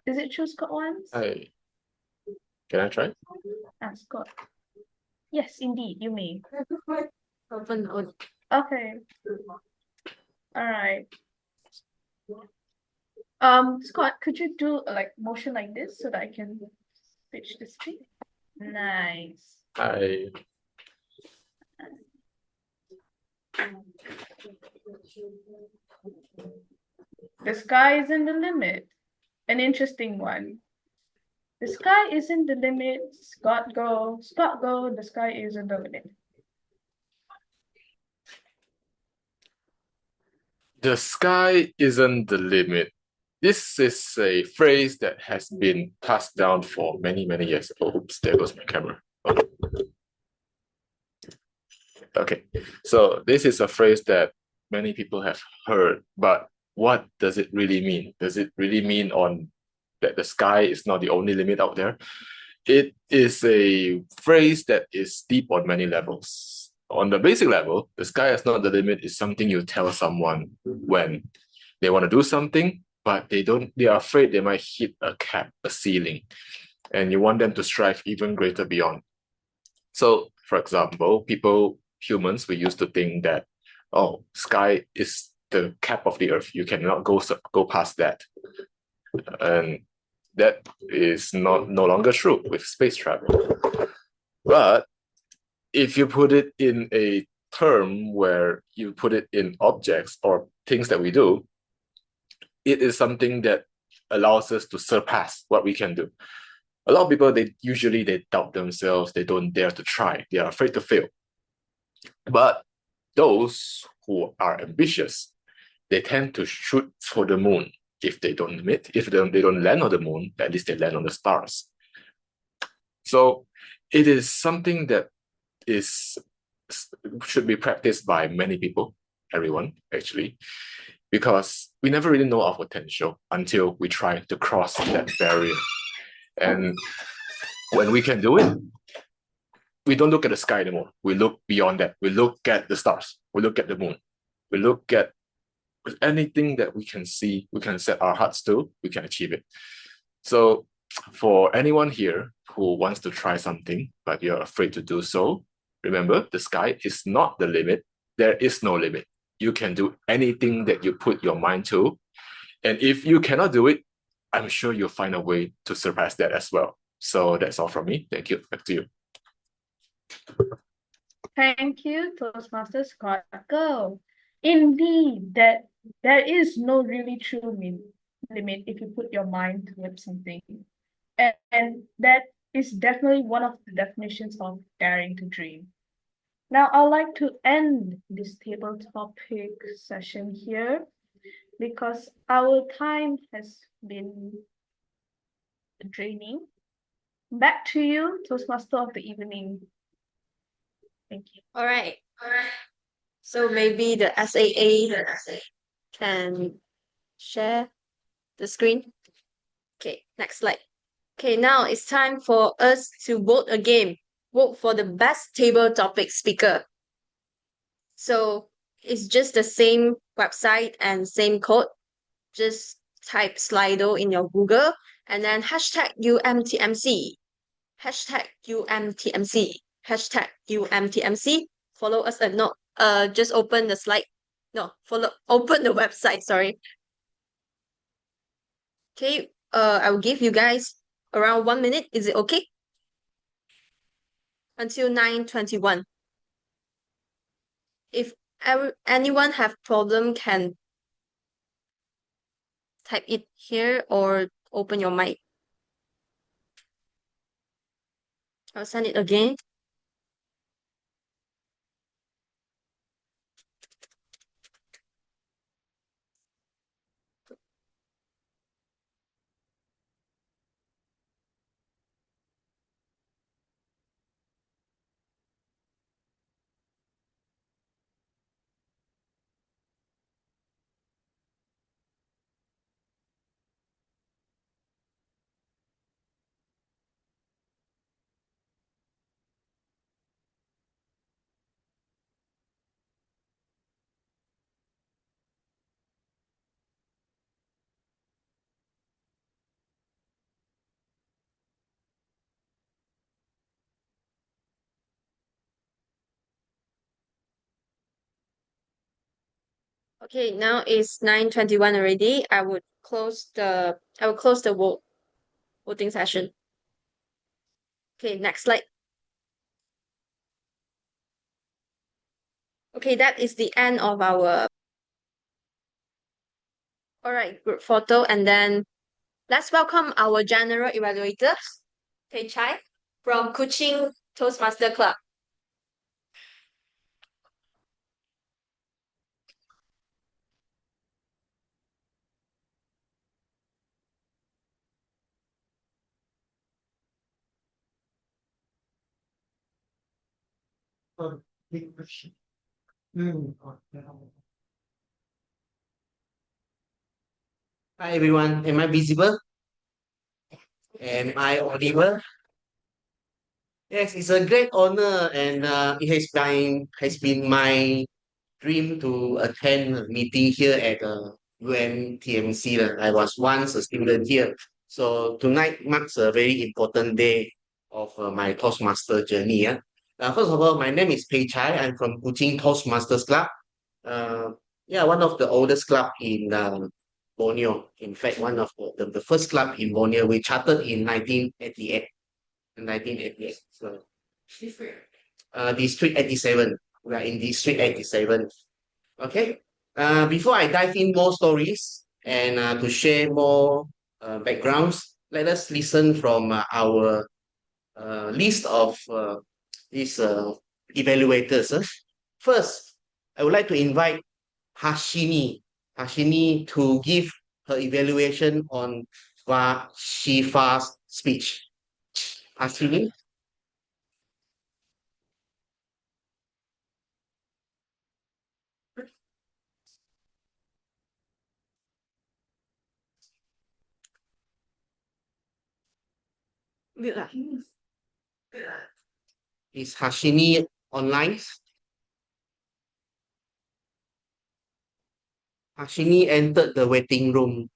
Is it true, Scott once? Can I try? Scott. Yes, indeed, you may. Open. Okay. All right. Scott, could you do like motion like this so that I can pitch the screen? Nice. The sky isn't the limit. An interesting one. The sky isn't the limit. Scott go, the sky isn't the limit. The sky isn't the limit. This is a phrase that has been passed down for many, many years. Oops, there goes my camera. Oh. Okay, so this is a phrase that many people have heard, but what does it really mean? Does it really mean that the sky is not the only limit out there? It is a phrase that is deep on many levels. On the basic level, the sky is not the limit is something you tell someone when they want to do something, but they are afraid they might hit a cap, a ceiling, and you want them to strive even greater beyond. So, for example, humans, we used to think that, oh, sky is the cap of the earth. You cannot go past that. And that is no longer true with space travel. But if you put it in a term where you put it in objects or things that we do, it is something that allows us to surpass what we can do. A lot of people, they doubt themselves. They don't dare to try. They are afraid to fail. But those who are ambitious, they tend to shoot for the moon. If they don't land on the moon, at least they land on the stars. So it is something that should be practiced by many people, everyone actually, because we never really know our potential until we try to cross that barrier. And when we can do it, we don't look at the sky anymore. We look beyond that. We look at the stars. We look at the moon. We look at anything that we can see, we can set our hearts to, we can achieve it. So for anyone here who wants to try something, but you're afraid to do so, remember, the sky is not the limit. There is no limit. You can do anything that you put your mind to. And if you cannot do it, I'm sure you'll find a way to surpass that as well. So that's all from me. Thank you. Back to you. Thank you, Toastmaster Scott. Go. Indeed, that there is no really true limit if you put your mind towards something. And that is definitely one of the definitions of daring to dream. Now, I'd like to end this table topic session here because our time has been draining. Back to you, Toastmaster of the evening. Thank you. All right. So maybe the ASAA can share the screen. Okay, next slide. Okay, now it's time for us to vote again. Vote for the best table topic speaker. So It's just the same website and same code. Just type Slido in your Google and then hashtag UMTMC, hashtag UMTMC, hashtag UMTMC. Follow us no, just open the slide. No, open the website, sorry. Okay, I will give you guys around 1 minute. Is it okay? Until 9:21. If anyone have problem, can type it here or open your mic. I'll send it again. Okay, now it's 9:21 already. I will close the voting session. Okay, next slide. Okay, that is the end of our group photo, and then let's welcome our general evaluator, Pei Chai, from Kuching Toastmaster Club. Hi everyone, am I visible? Am I audible? Yes, it's a great honor and it has been my dream to attend a meeting here at UMTMC. I was once a student here. So tonight marks a very important day of my Toastmaster journey. First of all, my name is Pei Chai. I'm from Kuching Toastmasters Club. Uh, yeah, one of the oldest club in Borneo. In fact, one of the first club in Borneo. We chartered in 1988. 1988. So, District 87. We are in District 87. Okay. Before I dive in more stories and to share more backgrounds, let us listen from our list of these evaluators. First, I would like to invite Harshini to give her evaluation on Vashifah's speech. Harshini? Is Harshini online? Harshini entered the waiting room.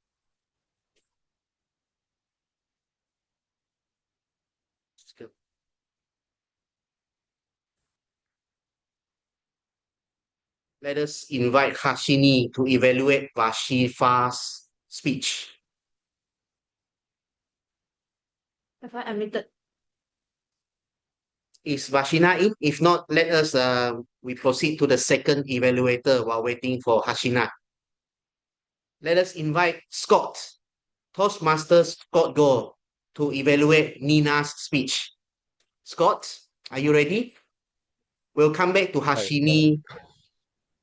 Let us invite Harshini to evaluate Vashifah's speech. Have I admitted? Is Vashina in? If not, let us we proceed to the second evaluator while waiting for Hashina. Let us invite Scott, Toastmaster Scott Gore, to evaluate Nina's speech. Scott, are you ready? We'll come back to Harshini.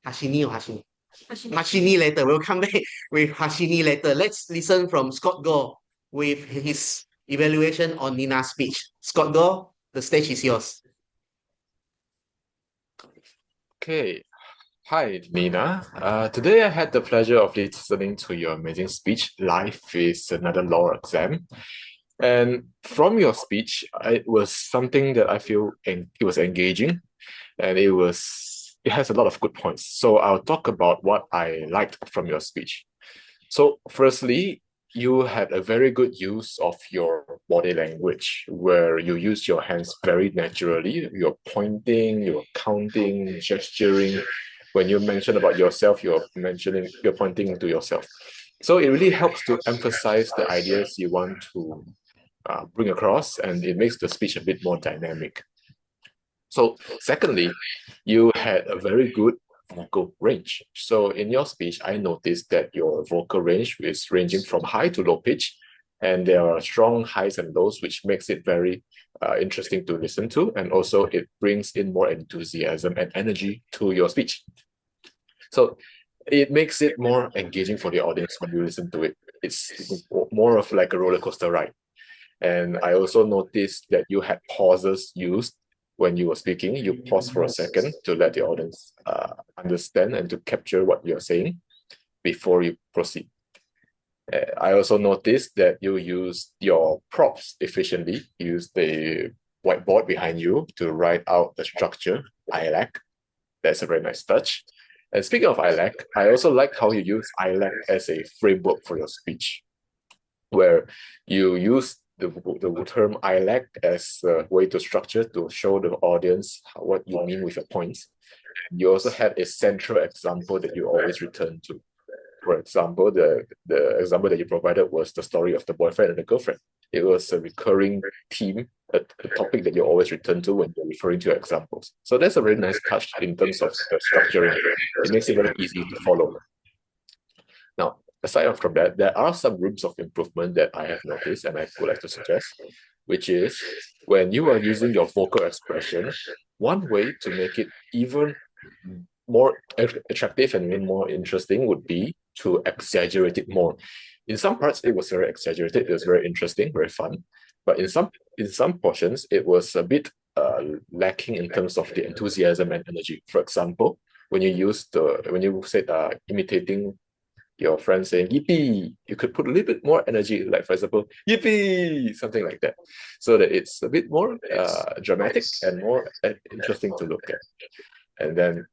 Harshini or Harshini? Harshini later. We'll come back with Harshini later. Let's listen from Scott Gore with his evaluation on Nina's speech. Scott Gore, the stage is yours. Okay. Hi, Nina. Today I had the pleasure of listening to your amazing speech. Life is another law exam. And from your speech, it was something that I feel it was engaging and it was it has a lot of good points. So I'll talk about what I liked from your speech. So firstly, you had a very good use of your body language where you use your hands very naturally. You're pointing, you're counting, gesturing. When you mention about yourself, you're pointing to yourself. So it really helps to emphasize the ideas you want to bring across, and it makes the speech a bit more dynamic. So secondly, you had a very good vocal range. So in your speech, I noticed that your vocal range is ranging from high to low pitch, and there are strong highs and lows, which makes it very interesting to listen to. And also it brings in more enthusiasm and energy to your speech. So it makes it more engaging for the audience when you listen to it. It's more of like a roller coaster ride. And I also noticed that you had pauses used when you were speaking. You pause for a second to let the audience understand and to capture what you're saying before you proceed. I also noticed that you used your props efficiently. You used the whiteboard behind you to write out the structure, ILAC. That's a very nice touch. And speaking of ILAC, I also like how you use ILAC as a framework for your speech, where you use the term ILAC as a way to structure to show the audience what you mean with your points. You also had a central example that you always return to. For example, the example that you provided was the story of the boyfriend and the girlfriend. It was a recurring theme, a topic that you always return to when you're referring to your examples. So that's a very nice touch in terms of the structuring. It makes it very easy to follow. Now, aside from that, there are some rooms of improvement that I have noticed and I would like to suggest, which is when you are using your vocal expression, one way to make it even more attractive and even more interesting would be to exaggerate it more. In some parts, it was very exaggerated. It was very interesting, very fun. But in some portions, it was a bit lacking in terms of the enthusiasm and energy. For example, when you said imitating your friend saying yippee, you could put a little bit more energy, like for example, yippee, something like that, so that it's a bit more dramatic and more interesting to look at. And then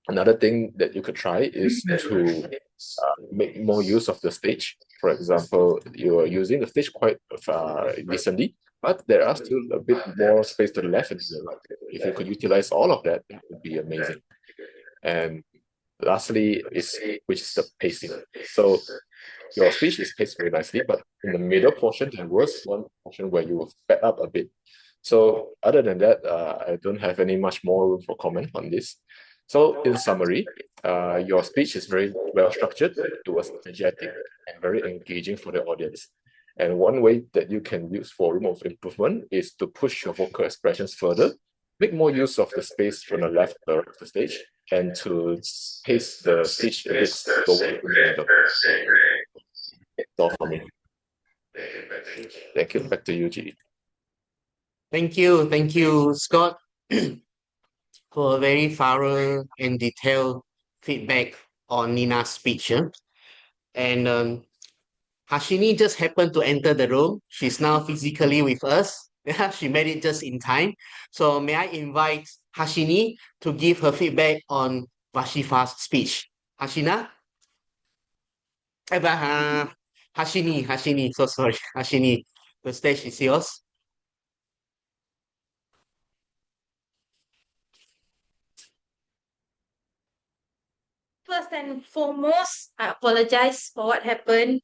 another thing that you could try is to make more use of the stage. For example, you are using the stage quite decently, but there are still a bit more space to the left and to the right. If you could utilize all of that, that would be amazing. And lastly, which is the pacing. So your speech is paced very nicely, but in the middle portion, there was one portion where you sped up a bit. So other than that, I don't have any much more room for comment on this. So in summary, your speech is very well structured, it was energetic and very engaging for the audience. And one way that you can use for room of improvement is to push your vocal expressions further, make more use of the space from the left of the stage, and to pace the speech a bit slower in the middle. That's all for me. Thank you. Back to you, G. Thank you, Scott, for a very thorough and detailed feedback on Nina's speech. And Harshini just happened to enter the room. She's now physically with us. She made it just in time. So may I invite Harshini to give her feedback on Vashifah's speech. Harshina? Harshini, so sorry. Harshini, the stage is yours. First and foremost, I apologize for what happened.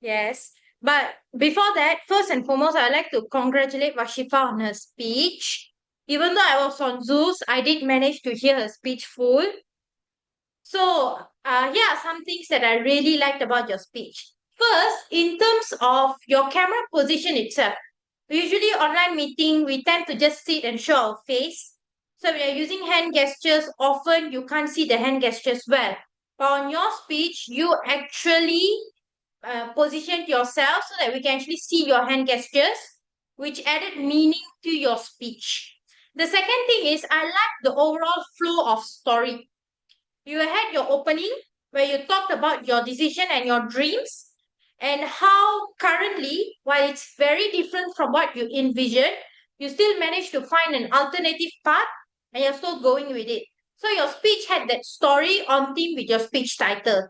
Yes. But before that, first and foremost, I'd like to congratulate Vashifah on her speech. Even though I was on Zeus, I did manage to hear her speech full. So, here are some things that I really liked about your speech. First, in terms of your camera position itself, usually online meeting, we tend to just sit and show our face. So when you're using hand gestures, often you can't see the hand gestures well. But on your speech, you actually positioned yourself so that we can actually see your hand gestures, which added meaning to your speech. The second thing is I like the overall flow of story. You had your opening where you talked about your decision and your dreams and how currently, while it's very different from what you envisioned, you still managed to find an alternative path and you're still going with it. So your speech had that story on theme with your speech title.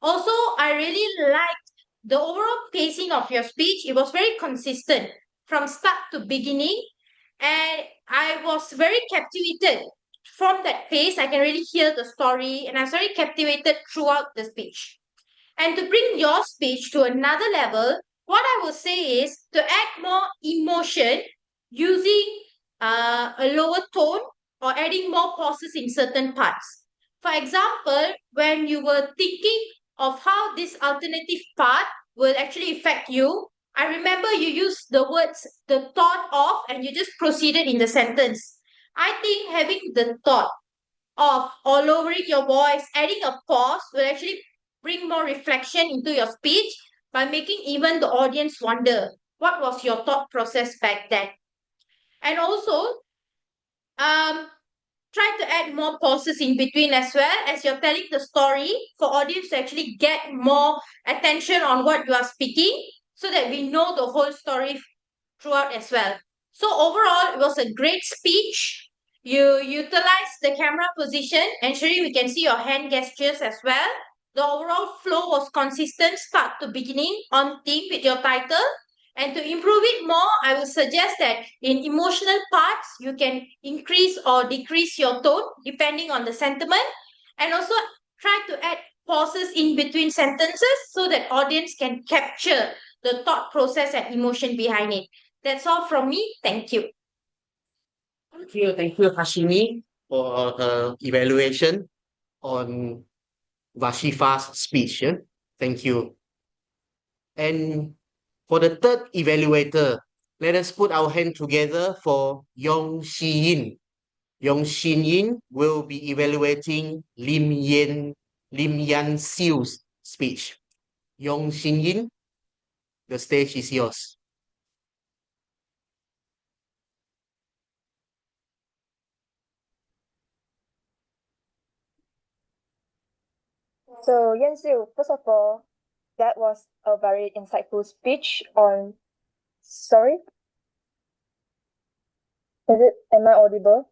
Also, I really liked the overall pacing of your speech. It was very consistent from start to beginning, and I was very captivated from that pace. I can really hear the story, and I was very captivated throughout the speech. And to bring your speech to another level, what I will say is to add more emotion using a lower tone or adding more pauses in certain parts. For example, when you were thinking of how this alternative part will actually affect you, I remember you used the words the thought of and you just proceeded in the sentence. I think having the thought of or lowering your voice, adding a pause will actually bring more reflection into your speech by making even the audience wonder what was your thought process back then. And also, um, try to add more pauses in between as well as you're telling the story for audience to actually get more attention on what you are speaking so that we know the whole story throughout as well. So overall, it was a great speech. You utilized the camera position, ensuring we can see your hand gestures as well. The overall flow was consistent, start to beginning, on theme with your title. And to improve it more, I would suggest that in emotional parts, you can increase or decrease your tone depending on the sentiment. And also try to add pauses in between sentences so that audience can capture the thought process and emotion behind it. That's all from me. Thank you. Thank you, Harshini, for evaluation on Vashifah's speech. Yeah? Thank you. And for the third evaluator, let us put our hand together for Shin Yin. Shin Yin will be evaluating Yan Siu's speech. Shin Yin, the stage is yours. So, Yan Siu, first of all, that was a very insightful speech on. Sorry? Am I audible?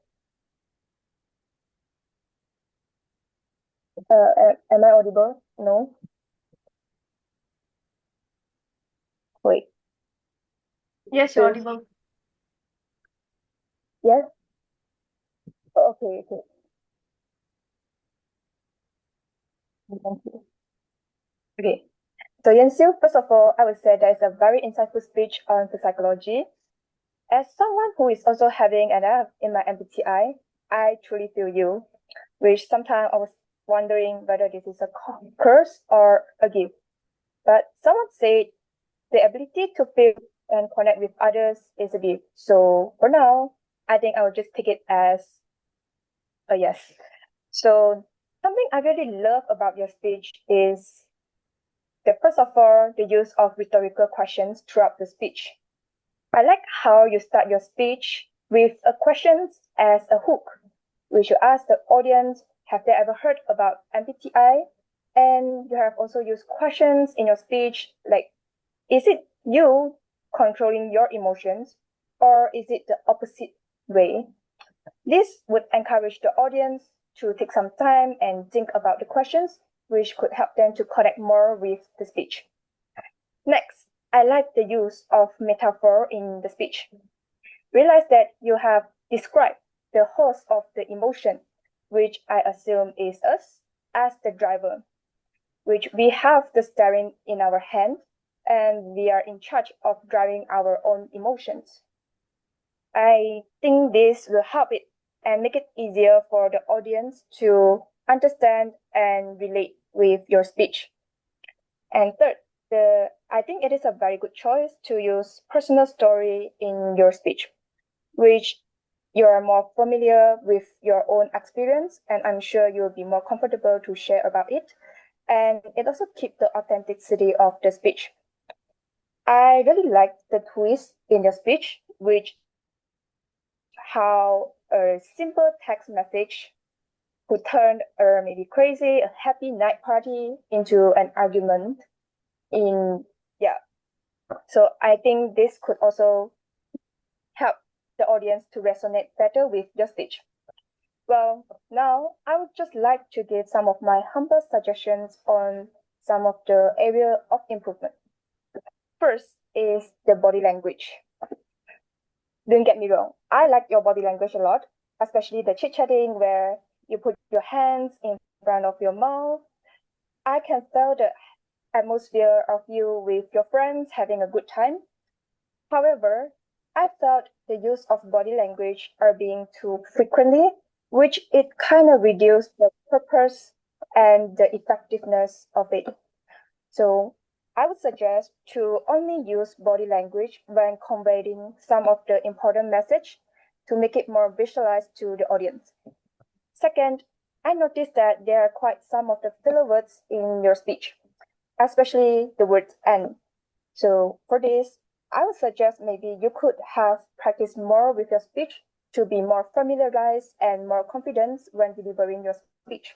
Am I audible? No? Wait. Yes, you're audible. Yes? Okay. Thank you. Okay. So Yan Siu, first of all, I would say that is a very insightful speech on psychology. As someone who is also having an F in my MBTI, I truly feel you, which sometimes I was wondering whether this is a curse or a gift. But someone said the ability to feel and connect with others is a gift. So for now, I think I will just take it as a yes. So something I really love about your speech is first of all, the use of rhetorical questions throughout the speech. I like how you start your speech with a question as a hook, which you ask the audience, have they ever heard about MBTI? And you have also used questions in your speech like, is it you controlling your emotions or is it the opposite way? This would encourage the audience to take some time and think about the questions, which could help them to connect more with the speech. Next, I like the use of metaphor in the speech. Realize that you have described the host of the emotion, which I assume is us, as the driver, which we have the steering in our hand and we are in charge of driving our own emotions. I think this will help it and make it easier for the audience to understand and relate with your speech. And third, I think it is a very good choice to use personal story in your speech, which you are more familiar with your own experience, and I'm sure you'll be more comfortable to share about it. And it also keeps the authenticity of the speech. I really liked the twist in your speech, which how a simple text message could turn a maybe crazy, a happy night party into an argument So I think this could also help the audience to resonate better with your speech. Well, now I would just like to give some of my humble suggestions on some of the area of improvement. First is the body language. Don't get me wrong, I like your body language a lot, especially the chit-chatting where you put your hands in front of your mouth. I can feel the atmosphere of you with your friends having a good time. However, I felt the use of body language are being too frequently, which it kind of reduced the purpose and the effectiveness of it. So I would suggest to only use body language when conveying some of the important message to make it more visualized to the audience. Second, I noticed that there are quite some of the filler words in your speech, especially the word and. So for this, I would suggest maybe you could have practiced more with your speech to be more familiarized and more confident when delivering your speech.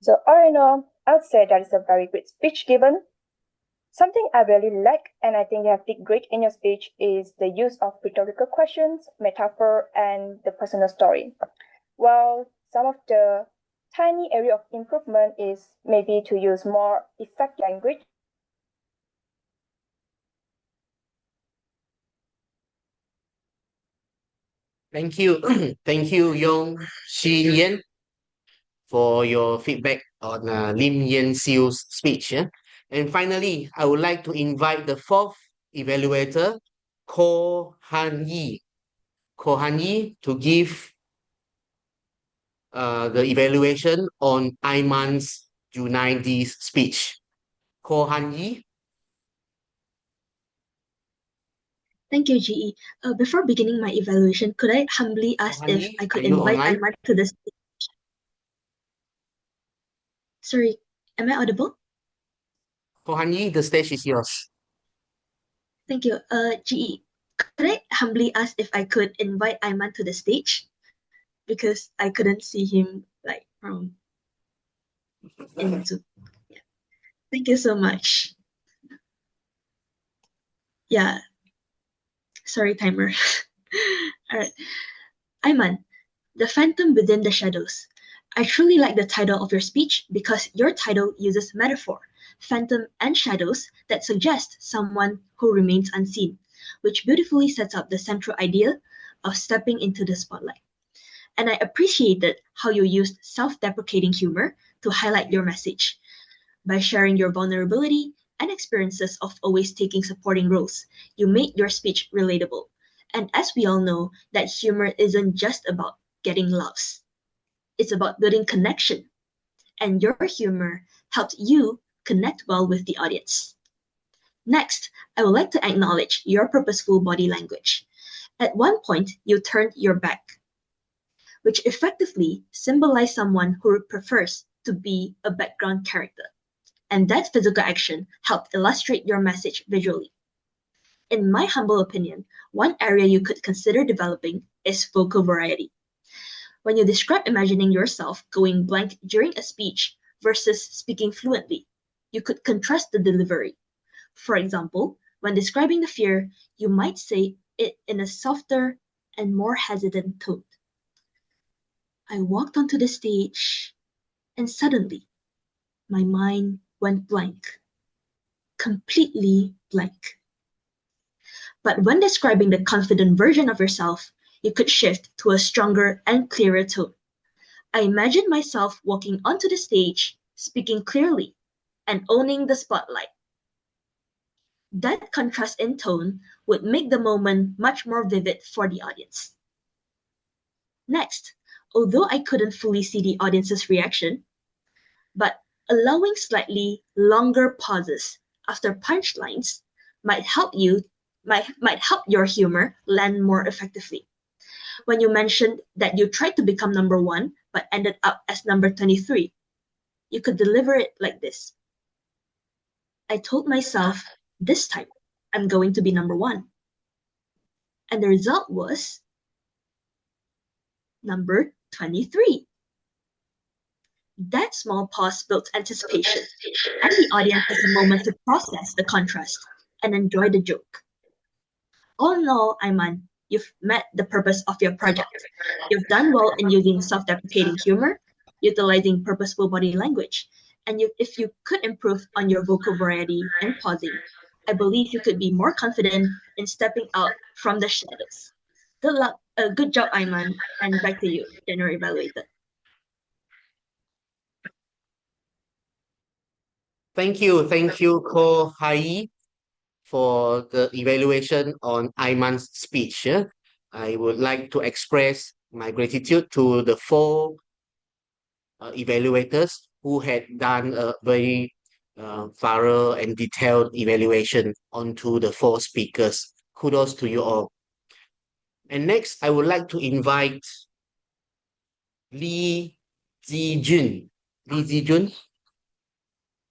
So all in all, I would say that is a very great speech given. Something I really like and I think you have did great in your speech is the use of rhetorical questions, metaphor, and the personal story. While some of the tiny area of improvement is maybe to use more effective language. Thank you. Thank you, Shin Yin, for your feedback on Lim Siu's speech. And finally, I would like to invite the fourth evaluator, Ko Han Yi. Ko Han Yi to give the evaluation on Aimaan's Junaidi's speech. Ko Han Yi. Thank you, GE. Before beginning my evaluation, could I humbly ask if Honey, I could are you invite online? Aimaan to the stage? Sorry, am I audible? Ko Han Yi, the stage is yours. Thank you. GE, could I humbly ask if I could invite Aimaan to the stage? Because I couldn't see him like from in Zoom. Yeah. Thank you so much. Yeah. Sorry, timer. All right. Aimaan, The Phantom Within the Shadows. I truly like the title of your speech because your title uses metaphor, phantom, and shadows that suggest someone who remains unseen, which beautifully sets up the central idea of stepping into the spotlight. And I appreciated how you used self-deprecating humor to highlight your message. By sharing your vulnerability and experiences of always taking supporting roles, you made your speech relatable. And as we all know, that humor isn't just about getting laughs. It's about building connection. And your humor helped you connect well with the audience. Next, I would like to acknowledge your purposeful body language. At one point, you turned your back, which effectively symbolized someone who prefers to be a background character. And that physical action helped illustrate your message visually. In my humble opinion, one area you could consider developing is vocal variety. When you describe imagining yourself going blank during a speech versus speaking fluently, you could contrast the delivery. For example, when describing the fear, you might say it in a softer and more hesitant tone. I walked onto the stage, and suddenly, my mind went blank. Completely blank. But when describing the confident version of yourself, you could shift to a stronger and clearer tone. I imagined myself walking onto the stage, speaking clearly, and owning the spotlight. That contrast in tone would make the moment much more vivid for the audience. Next, although I couldn't fully see the audience's reaction, but allowing slightly longer pauses after punchlines might help your humor land more effectively. When you mentioned that you tried to become number 1 but ended up as number 23, you could deliver it like this. I told myself, this time, I'm going to be number 1. And the result was number 23. That small pause built anticipation, and the audience has a moment to process the contrast and enjoy the joke. All in all, Aimaan, you've met the purpose of your project. You've done well in using self-deprecating humor, utilizing purposeful body language, and if you could improve on your vocal variety and pausing, I believe you could be more confident in stepping out from the shadows. Good luck, good job, Aimaan, and back to you, General Evaluator. Thank you, Ko Hai, for the evaluation on Aiman's speech. I would like to express my gratitude to the four evaluators who had done a very thorough and detailed evaluation onto the four speakers. Kudos to you all. And next, I would like to invite Zhi Jun. Zhi Jun?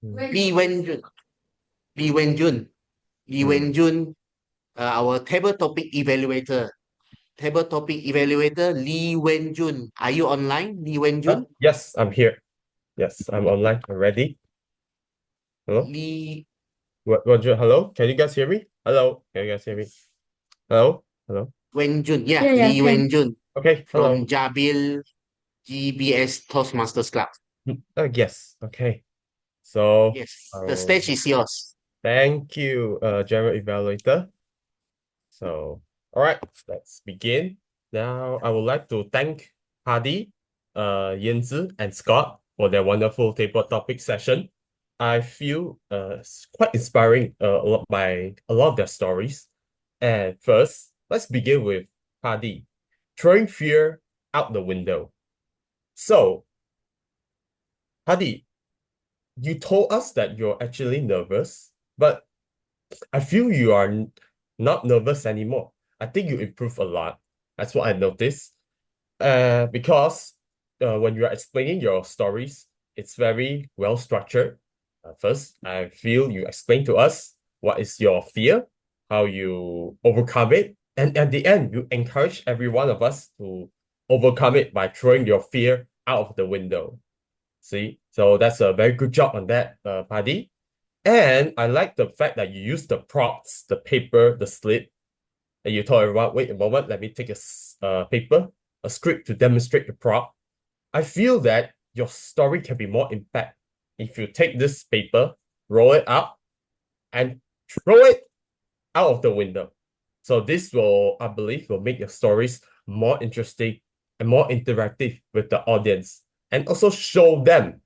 Wen Jun. Wen Jun. Wen Jun, our table topic evaluator. Table topic evaluator, Wen Jun. Are you online, Wen Jun? Yes, I'm here. Yes, I'm online. I'm ready. Hello? Hello? Can you guys hear me? Hello? Can you guys hear me? Hello? Hello? Wen Jun, yeah, Yeah, Wen Jun. Okay, hello. From Jabil GBS Toastmasters Club. Yes, okay. So, yes, the stage is yours. Thank you, General Evaluator. So, all right, let's begin. Now, I would like to thank Paddy, Ying Si, and Scott for their wonderful table topic session. I feel it's quite inspiring by a lot of their stories. And first, let's begin with Paddy, throwing fear out the window. So, Paddy, you told us that you're actually nervous, but I feel you are not nervous anymore. I think you improved a lot. That's what I noticed. Because when you are explaining your stories, it's very well structured. First, I feel you explain to us what is your fear, how you overcome it, and at the end, you encourage every one of us to overcome it by throwing your fear out of the window. See, so that's a very good job on that, Paddy. And I like the fact that you use the props, the paper, the slip, and you told everyone, wait a moment, let me take a paper, a script to demonstrate the prop. I feel that your story can be more impact if you take this paper, roll it up, and throw it out of the window. So this will, I believe, will make your stories more interesting and more interactive with the audience, and also show them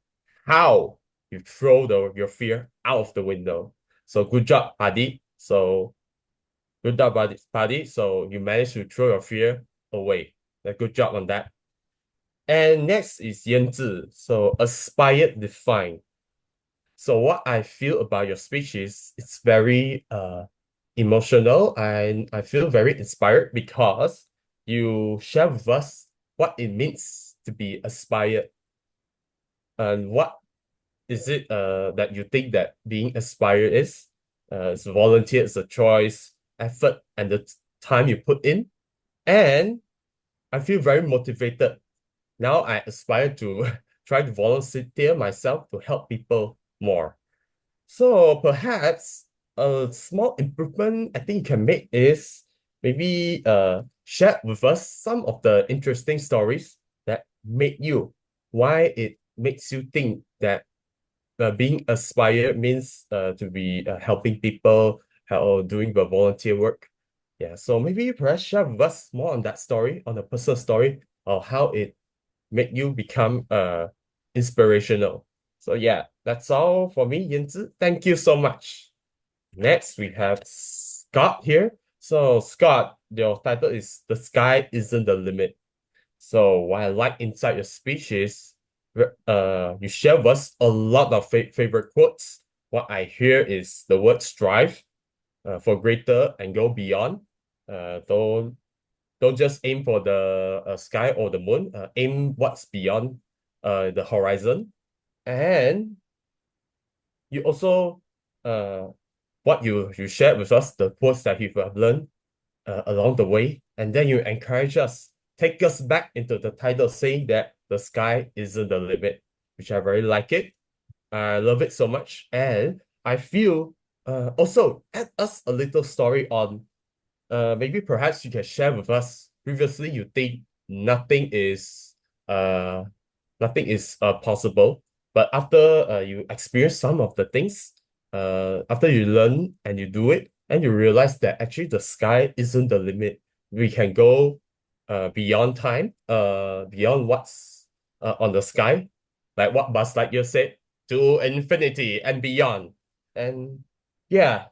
how you throw your fear out of the window. So good job, Paddy. So good job, Paddy. So you managed to throw your fear away. Good job on that. And next is Ying Si. So aspired, define. So what I feel about your speech is it's very emotional, and I feel very inspired because you share with us what it means to be aspired, and what is it that you think that being aspired is? It's a volunteer, it's a choice, effort, and the time you put in. And I feel very motivated. Now I aspire to try to volunteer myself to help people more. So perhaps a small improvement I think you can make is maybe share with us some of the interesting stories that made you, why it makes you think that being aspired means to be helping people or doing the volunteer work. Yeah, so maybe perhaps share with us more on that story, on a personal story, or how it made you become inspirational. So yeah, that's all for me, Yin Si. Thank you so much. Next, we have Scott here. So Scott, your title is "The Sky Isn't the Limit." So what I like inside your speech is you share with us a lot of favorite quotes. What I hear is the word strive for greater and go beyond. Don't just aim for the sky or the moon. Aim what's beyond the horizon. And you also what you shared with us, the quotes that you have learned along the way, and then you encourage us, take us back into the title, saying that the sky isn't the limit, which I very like it. I love it so much, and I feel also add us a little story on maybe perhaps you can share with us. Previously, you think nothing is possible, but after you experience some of the things, after you learn and you do it, and you realize that actually the sky isn't the limit. We can go beyond time, beyond what's on the sky, like what Buzz Lightyear said, to infinity and beyond. And yeah,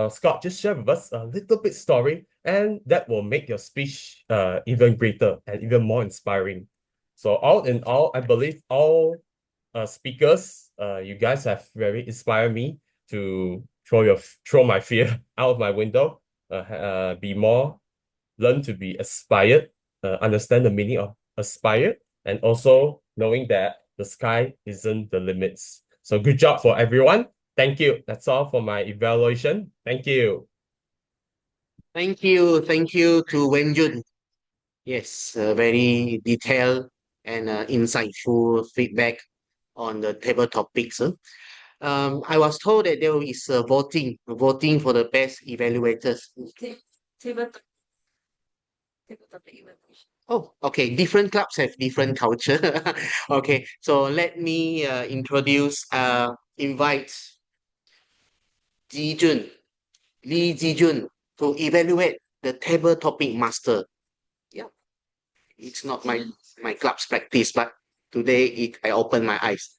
Scott, just share with us a little bit story, and that will make your speech even greater and even more inspiring. So all in all, I believe all speakers, you guys have very inspired me to throw my fear out of my window, be more, learn to be aspired, understand the meaning of aspired, and also knowing that the sky isn't the limits. So good job for everyone. Thank you. That's all for my evaluation. Thank you. Thank you to Wen Jun. Yes, very detailed and insightful feedback on the table topics. I was told that there is voting for the best evaluators. Table topic evaluation. Oh, okay. Different clubs have different culture. Okay, so let me invite Zhi Jun, Zhi Jun to evaluate the table topic master. Yeah, it's not my club's practice, but today I opened my eyes.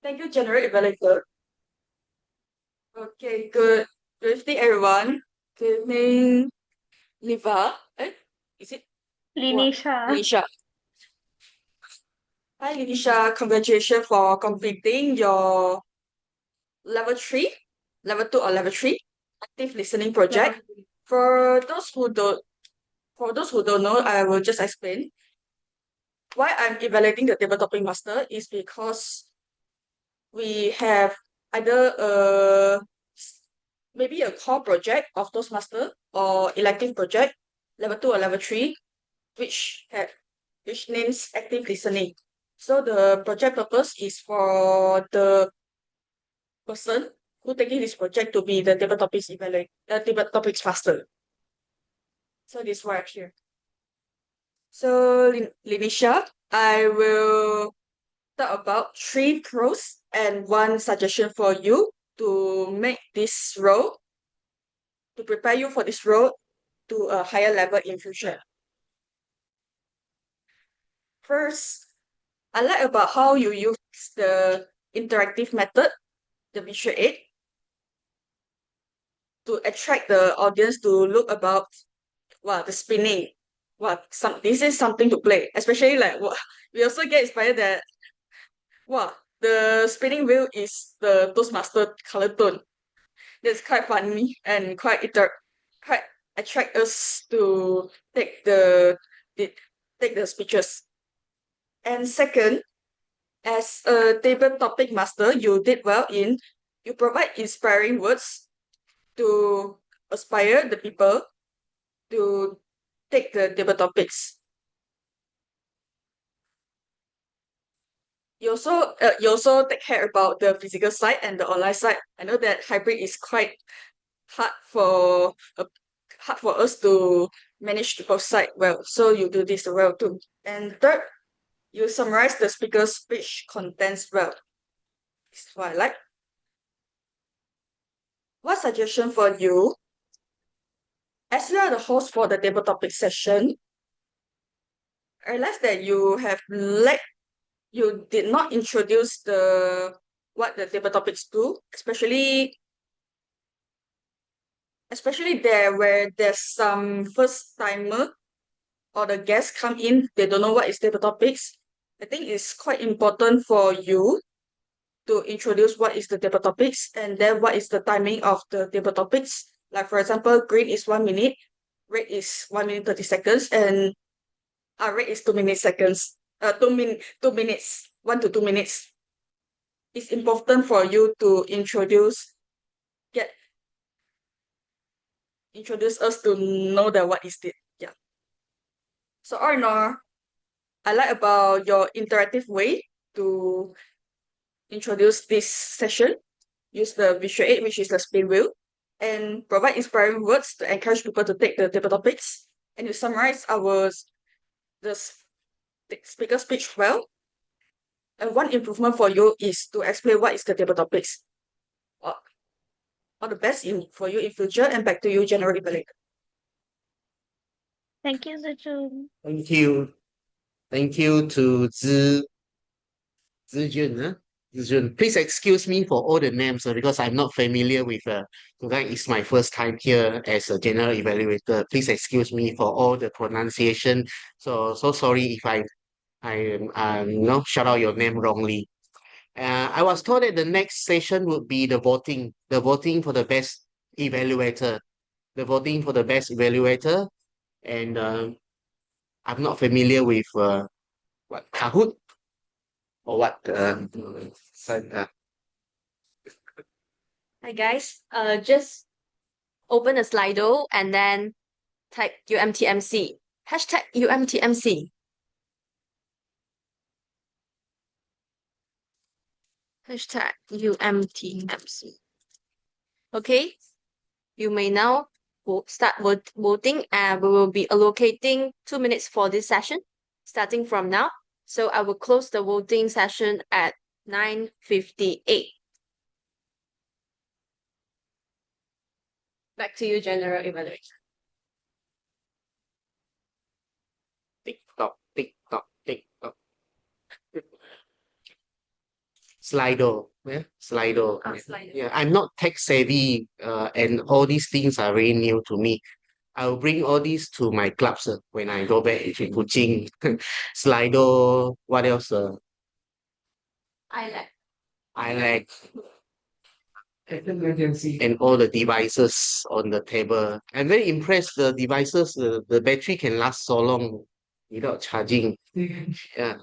Thank you, General Evaluator. Okay, good evening, everyone. Good evening, Lieva. Is it? Linisha. Linisha. Hi, Linisha. Congratulations for completing your level 3, level 2 or level 3 active listening project. For those who don't know, I will just explain. Why I'm evaluating the table topic master is because we have either maybe a core project of Toastmaster or elective project, level 2 or level 3, which names active listening. So the project purpose is for the person who taking this project to be the table topics master. So this is why I'm here. So Linisha, I will talk about 3 pros and 1 suggestion for you to make this role, to prepare you for this role to a higher level in future. First, I like about how you use the interactive method, the visual aid, to attract the audience to look about the spinning. This is something to play, especially like we also get inspired that the spinning wheel is the Toastmaster color tone. That's quite funny and quite attract us to take the speeches. And second, as a table topic master, you did well in you provide inspiring words to aspire the people to take the table topics. You also take care about the physical side and the online side. I know that hybrid is quite hard for us to manage the both side well. So you do this well too. And third, you summarize the speaker's speech contents well. This is what I like. What suggestion for you? As you are the host for the table topic session, I realized that you did not introduce what the table topics do, especially there where there's some first timer or the guests come in, they don't know what is table topics. I think it's quite important for you to introduce what is the table topics and then what is the timing of the table topics. Like for example, green is 1 minute, red is 1 minute 30 seconds, and red is 2 minutes seconds. 2 minutes, 1 to 2 minutes. It's important for you to introduce us to know that what is it. Yeah. So all in all, I like about your interactive way to introduce this session. use the visual aid, which is the spin wheel, and provide inspiring words to encourage people to take the table topics, and to summarize the speaker speech well. And one improvement for you is to explain what is the table topics. All the best for you in future, and back to you, General Evaluator. Thank you, Zhi Jun. Thank you. Thank you to Zhi Jun. Zhi Jun. Please excuse me for all the names because I'm not familiar with tonight is my first time here as a general evaluator. Please excuse me for all the pronunciation. So sorry if I shout out your name wrongly. I was told that the next session would be the voting for the best evaluator. The voting for the best evaluator. And I'm not familiar with what Kahoot or what Hi guys, just open a Slido and then type UMTMC. Hashtag UMTMC. Hashtag UMTMC. Okay, you may now start voting, and we will be allocating 2 minutes for this session starting from now. So I will close the voting session at 9:58. Back to you, General Evaluator. tick tock, tick tock, tick tock. Slido, yeah, Slido. Slido. Yeah, I'm not tech savvy, and all these things are very new to me. I'll bring all these to my clubs when I go back to Kuching. Slido, what else? I like. And all the devices on the table. I'm very impressed the devices, the battery can last so long without charging. Yeah.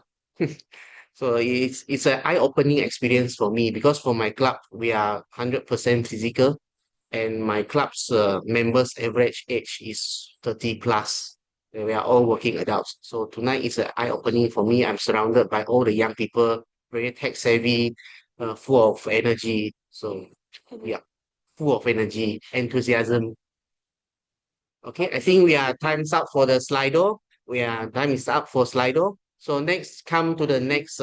So it's an eye-opening experience for me because for my club, we are 100% physical and my club's members' average age is 30 plus. And we are all working adults. So tonight is an eye-opening for me. I'm surrounded by all the young people, very tech-savvy, full of energy. So yeah, full of energy, enthusiasm. Okay, I think we are time's up for the Slido. Time is up for Slido. So next, come to the next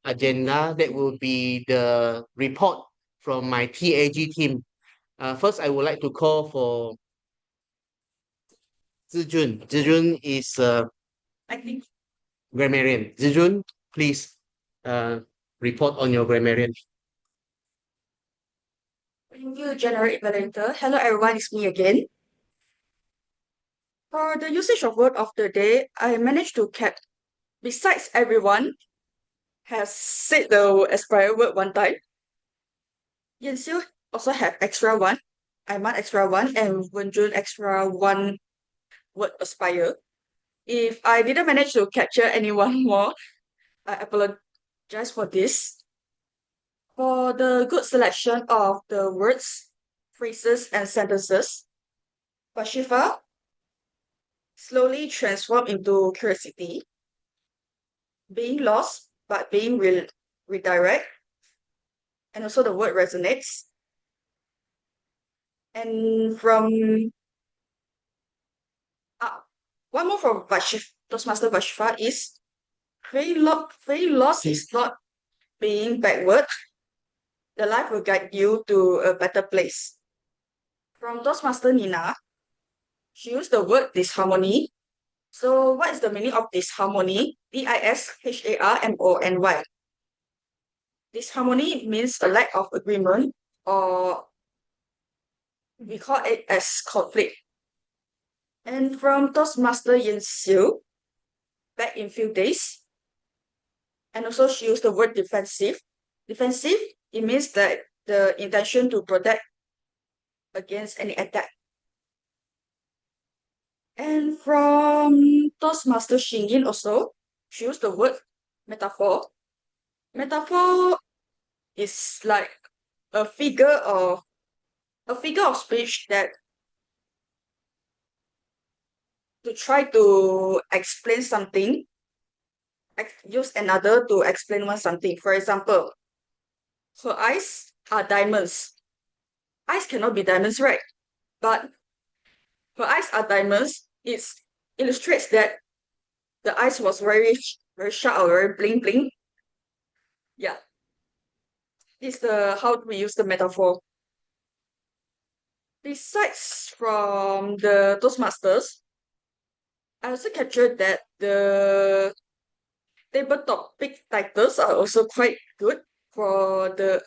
agenda. That will be the report from my TAG team. First, I would like to call for Zhi Jun. Zhi Jun is I think grammarian. Zhi Jun, please report on your grammarian. Thank you, General Evaluator. Hello, everyone. It's me again. For the usage of word of the day, I managed to catch, besides everyone has said the expired word one time. Ying Si also have extra one, Aimaan extra one, and Wen Jun extra one word aspire. If I didn't manage to capture anyone more, I apologize for this. For the good selection of the words, phrases, and sentences, Vashifah slowly transform into curiosity, being lost but being redirect, and also the word resonates. And from one more from Toastmaster Vashifah is very lost is not being backward. The life will guide you to a better place. From Toastmaster Nina, she used the word disharmony. So what is the meaning of disharmony? DISHARMONY. Disharmony means a lack of agreement, or we call it as conflict. And from Toastmaster Ying Si, back in few days, and also she used the word defensive. Defensive, it means that the intention to protect against any attack. And from Toastmaster Shin Yin also, she used the word metaphor. Metaphor is like a figure of speech that to try to explain something, use another to explain one something. For example, her eyes are diamonds. Eyes cannot be diamonds, right? But her eyes are diamonds. It illustrates that the eyes was very sharp or very bling bling. Yeah. This is the how we use the metaphor. Besides from the Toastmasters, I also captured that the table topic titles are also quite good for the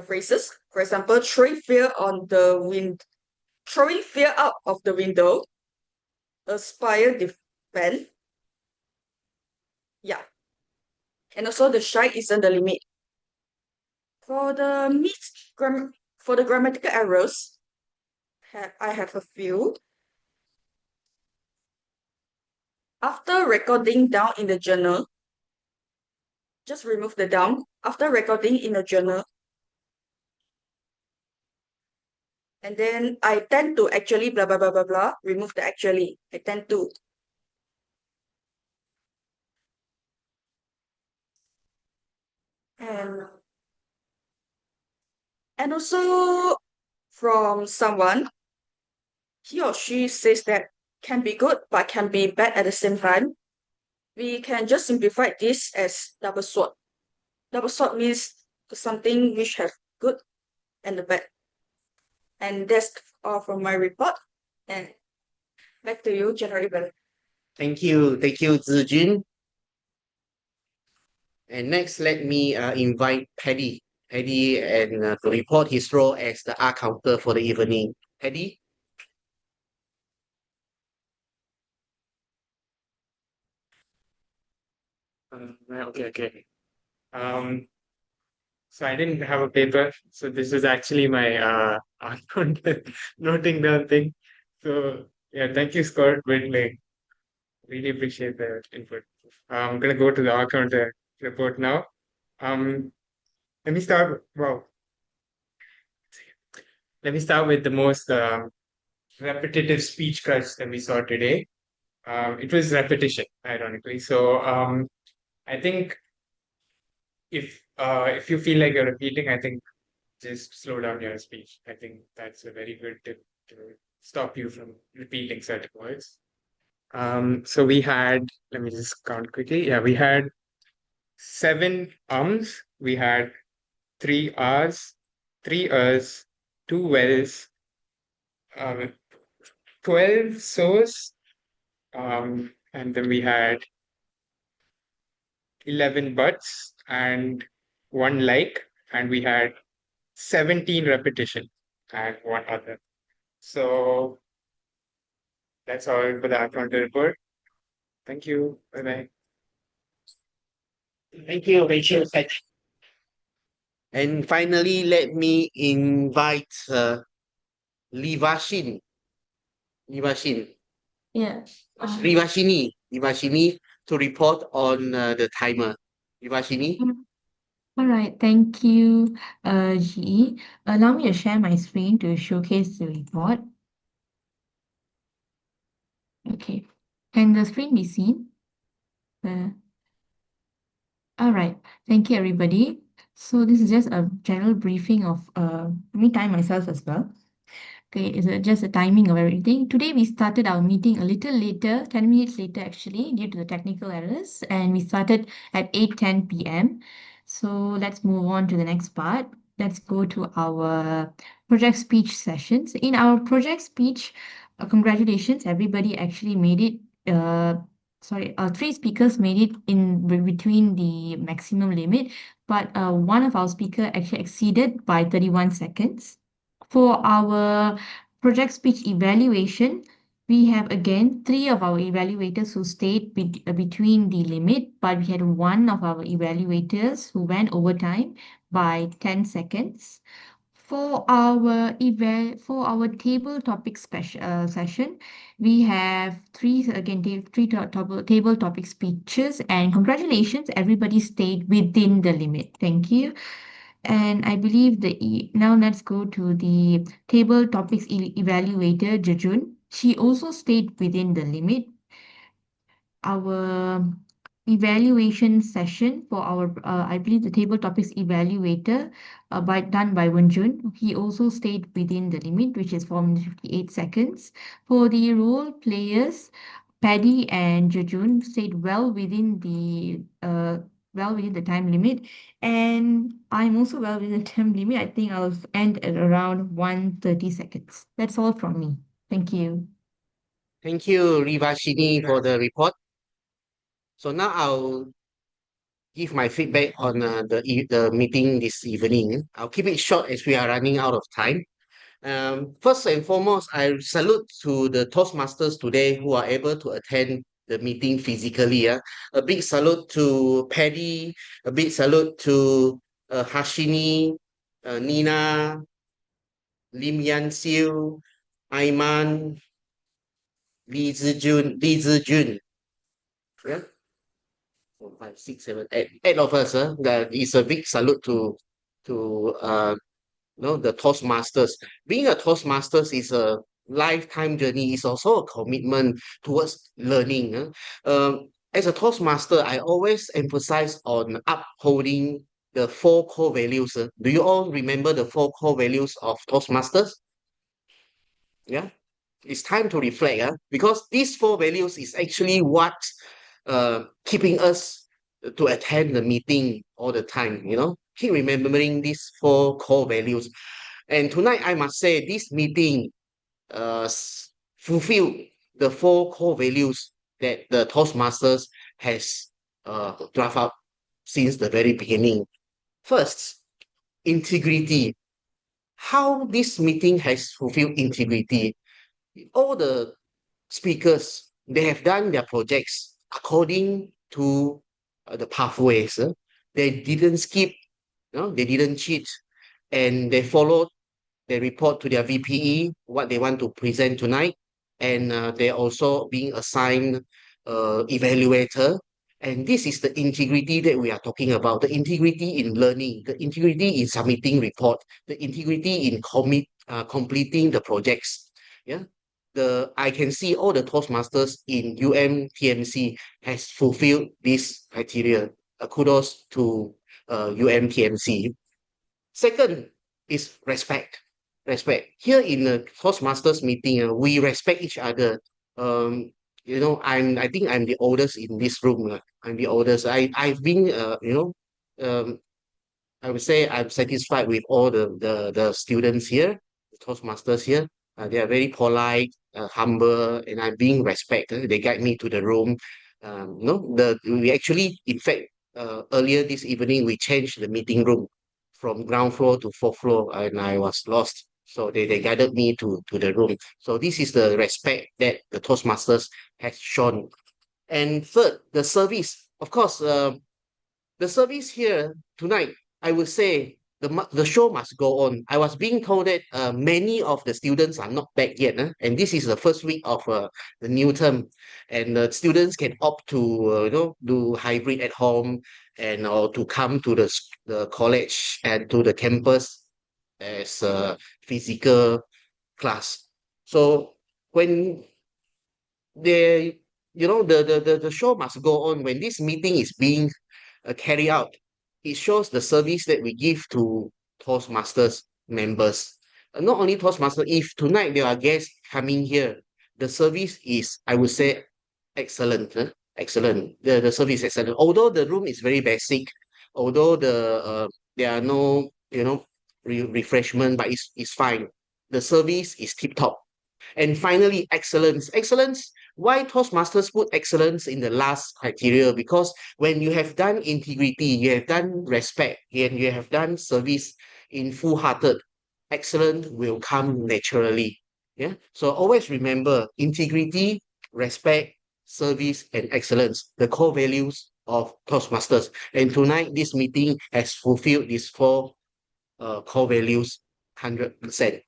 phrases. For example, throwing fear out of the window, aspire, defend. Yeah. And also the shy isn't the limit. For the for the grammatical errors, I have a few. After recording down in the journal, just remove the down. After recording in the journal, and then I tend to actually blah blah blah blah blah. Remove the actually. I tend to. And also from someone, he or she says that can be good but can be bad at the same time. We can just simplify this as double sword. Double sword means something which have good and the bad. And that's all from my report. And back to you, General Evaluator. Thank you, Zhi Jun. And next, let me invite Paddy. Paddy and to report his role as the R counter for the evening. Paddy. Okay. Um, so I didn't have a paper, so this is actually my noting down thing. So yeah, thank you, Scott. But like, really appreciate the input. I'm gonna go to the R counter report now. Let me start. Wow. Let me start with the most repetitive speech cuts that we saw today. It was repetition, ironically. So I think if you feel like you're repeating, I think just slow down your speech. I think that's a very good tip to stop you from repeating certain words. So we had, let me just count quickly. Yeah, we had 7 ums, we had 3 R's, 3 Rs, 2 wells, 12 so's, and then we had 11 buts and 1 like, and we had 17 repetition and 1 other. So that's all for the account report. Thank you. Bye bye. Thank you, Rachel. And finally, let me invite Lieva Shin. Yeah. Vashini to report on the timer. Vashini. All right, thank you, Ji. Allow me to share my screen to showcase the report. Okay, can the screen be seen? All right, thank you, everybody. So this is just a general briefing of, let me time myself as well. Okay, it's just a timing of everything. Today we started our meeting a little later, 10 minutes later actually, due to the technical errors, and we started at 8:10 p.m. So let's move on to the next part. Let's go to our project speech sessions. In our project speech, congratulations, everybody actually made it. Sorry, 3 speakers made it in between the maximum limit, but one of our speaker actually exceeded by 31 seconds. For our project speech evaluation, we have again 3 of our evaluators who stayed between the limit, but we had one of our evaluators who went over time by 10 seconds. For our table topic session, we have 3 again table topic speeches, and congratulations, everybody stayed within the limit. Thank you. And I believe now let's go to the table topics evaluator, Zhi Jun. She also stayed within the limit. Our evaluation session for our, I believe the table topics evaluator, done by Wen Jun. He also stayed within the limit, which is 4 minutes 58 seconds. For the role players, Paddy and Zhi Jun stayed well within the time limit, and I'm also well within the time limit. I think I'll end at around 1:30 seconds. That's all from me. Thank you. Thank you, Rivashini, for the report. So now I'll give my feedback on the meeting this evening. I'll keep it short as we are running out of time. First and foremost, I salute to the Toastmasters today who are able to attend the meeting physically. A big salute to Paddy, a big salute to Harshini, Nina, Siew, Aimaan, Zhi Jun. Yeah? 4, 5, 6, 7, 8. 8 of us. That is a big salute to the Toastmasters. Being a Toastmasters is a lifetime journey. It's also a commitment towards learning. As a Toastmaster, I always emphasize on upholding the 4 core values. Do you all remember the 4 core values of Toastmasters? Yeah, it's time to reflect, because these 4 values is actually what keeping us to attend the meeting all the time. Keep remembering these 4 core values. And tonight, I must say, this meeting fulfill the 4 core values that the Toastmasters has draft out since the very beginning. First, integrity. How this meeting has fulfilled integrity. All the speakers, they have done their projects according to the pathways. They didn't skip, they didn't cheat, and they followed. They report to their VPE what they want to present tonight, and they're also being assigned evaluator. And this is the integrity that we are talking about: the integrity in learning, the integrity in submitting report, the integrity in completing the projects. Yeah, I can see all the Toastmasters in UMTMC has fulfilled this criteria. Kudos to UMTMC. Second is respect. Respect. Here in the Toastmasters meeting, we respect each other. I think I'm the oldest in this room. I'm the oldest. I've been, I would say I'm satisfied with all the students here, the Toastmasters here. They are very polite, humble, and I'm being respected. They guide me to the room. We actually, in fact, earlier this evening, we changed the meeting room from ground floor to 4th floor, and I was lost. So they guided me to the room. So this is the respect that the Toastmasters has shown. And third, the service. Of course, the service here tonight, I would say the show must go on. I was being told that many of the students are not back yet, and this is the first week of the new term, and the students can opt to do hybrid at home, and or to come to the college and to the campus as a physical class. So when the show must go on, when this meeting is being carried out, it shows the service that we give to Toastmasters members. Not only Toastmasters, if tonight there are guests coming here, the service is, I would say, excellent. Excellent. The service is excellent. Although the room is very basic, although there are no refreshment, but it's fine. The service is tip top. And finally, excellence. Excellence, why Toastmasters put excellence in the last criteria? Because when you have done integrity, you have done respect, and you have done service in full-hearted, excellence will come naturally. Yeah. So always remember integrity, respect, service, and excellence, the core values of Toastmasters. And tonight, this meeting has fulfilled these 4 core values 100%.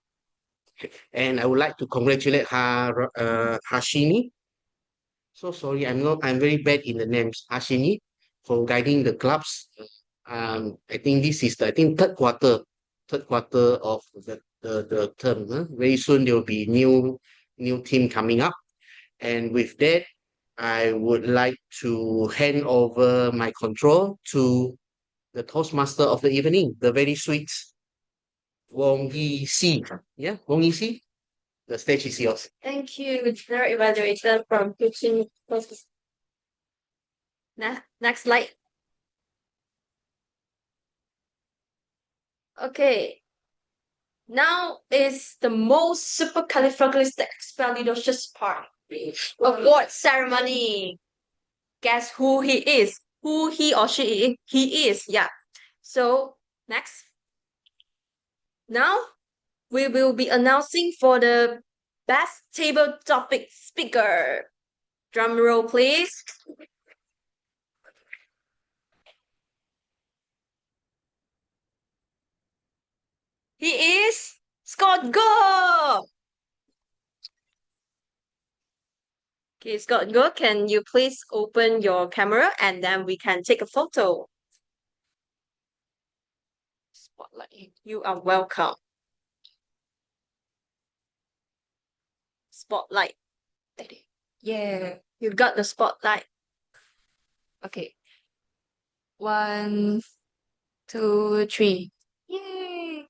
And I would like to congratulate Harshini. So sorry, I'm very bad in the names. Harshini, for guiding the clubs. I think this is third quarter of the term. Very soon there will be new team coming up. And with that, I would like to hand over my control to the Toastmaster of the evening, the very sweet Wong Yi Si. Yeah, Wong Yi Si, the stage is yours. Thank you, General Evaluator from Kuching. Next slide. Okay. Now is the most supercalifragilisticexpialidocious part. Award ceremony. Guess who he is? Who he or she he is. Yeah. So next. Now we will be announcing for the best table topic speaker. Drum roll, please. He is Scott Go. Okay, Scott Go, can you please open your camera and then we can take a photo? Spotlight. You are welcome. Spotlight. Yeah, you got the spotlight. Okay. 1, 2, 3. Yay!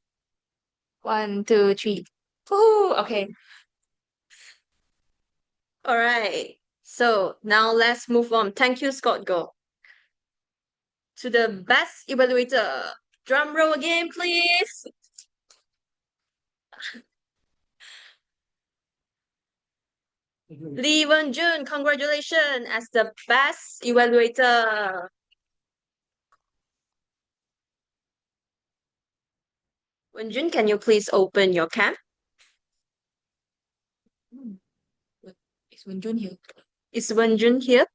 1, 2, 3. Woohoo! Okay. All right. So now let's move on. Thank you, Scott Go. To the best evaluator. Drum roll again, please. Wen Jun, congratulations as the best evaluator. Wen Jun, can you please open your cam? Is Wen Jun here? Is Wen Jun here?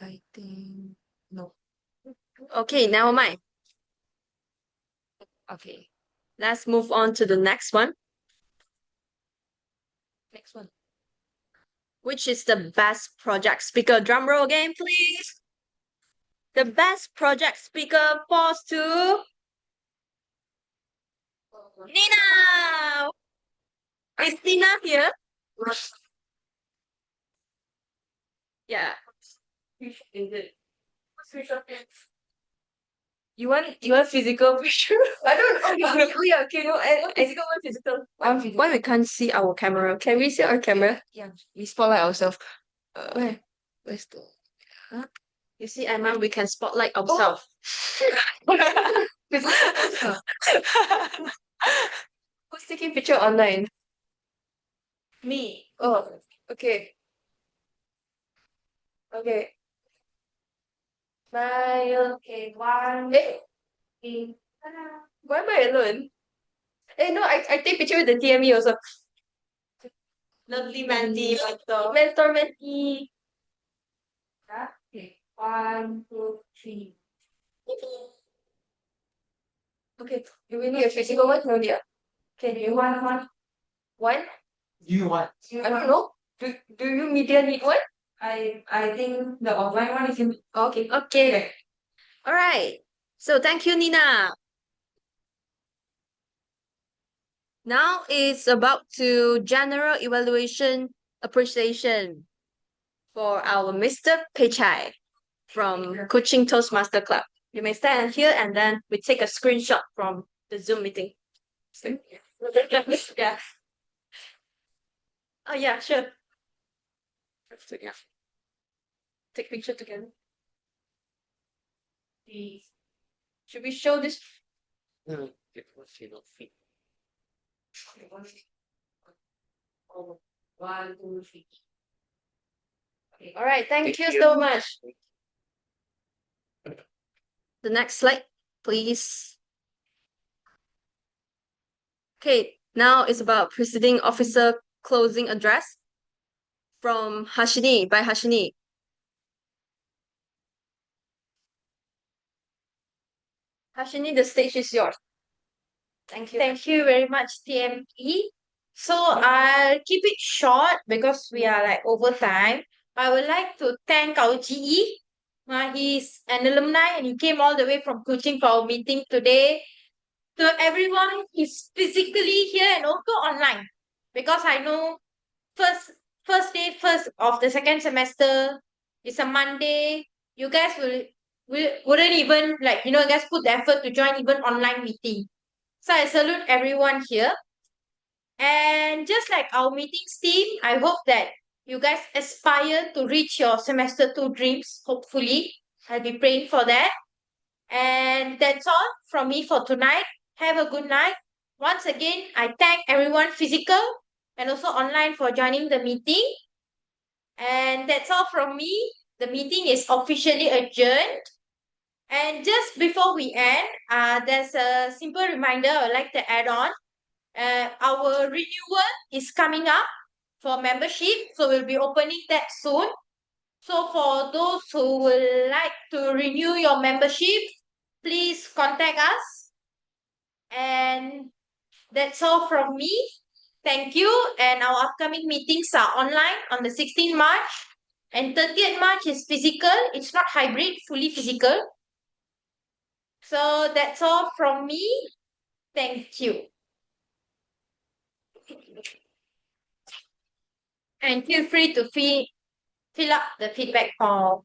I think no. Okay, never mind. Okay. Let's move on to the next one. Next one. Which is the best project speaker? Drum roll again, please. The best project speaker falls to Nina. Is Nina here? Yeah. Which is it? Which of it? You want physical picture? I don't know. Oh yeah, okay, no, physical, one physical. Why we can't see our camera? Can we see our camera? Yeah, we spotlight ourselves. Where? Where's the... Huh? You see, Aimaan, we can spotlight ourselves. Who's taking picture online? Me. Oh, okay. Okay. Smile. Okay, one. Hey. Why am I alone? Hey, no, I take picture with the TME also. Lovely mentee, mentor. Mentor, mentee. Okay, 1, 2, 3. Okay, do we need a physical one? No, yeah. Okay, You want one? one? You what? I don't know. Do you media need one? I think the offline one is in. Okay. Okay. All right. So thank you, Nina. Now it's about to general evaluation appreciation for our Mr. Pei Chai from Coaching Toastmaster Club. You may stand here and then we take a screenshot from the Zoom meeting. Yeah. Oh yeah, sure. Yeah. Take picture together. Should we show this? No, it was not fit. 1, 2, 3. Okay. All right. Thank you you. so much. The next slide, please. Okay, now it's about presiding officer closing address from Harshini, by Harshini. Harshini, the stage is yours. Thank you very much, TME. So I'll keep it short because we are like over time. I would like to thank our GE. He's an alumni and he came all the way from Kuching for our meeting today. To everyone, he's physically here and also online because I know first day, first of the second semester. It's a Monday. You guys wouldn't even you guys put the effort to join even online meeting. So I salute everyone here. And just like our meetings team, I hope that you guys aspire to reach your semester 2 dreams, hopefully. I'll be praying for that. And that's all from me for tonight. Have a good night. Once again, I thank everyone physical and also online for joining the meeting. And that's all from me. The meeting is officially adjourned. And just before we end, there's a simple reminder I would like to add on. Our renewal is coming up for membership, so we'll be opening that soon. So for those who would like to renew your membership, please contact us. And that's all from me. Thank you. And our upcoming meetings are online on the 16th March. And 30th March is physical. It's not hybrid, fully physical. So that's all from me. Thank you. And feel free to fill up the feedback form.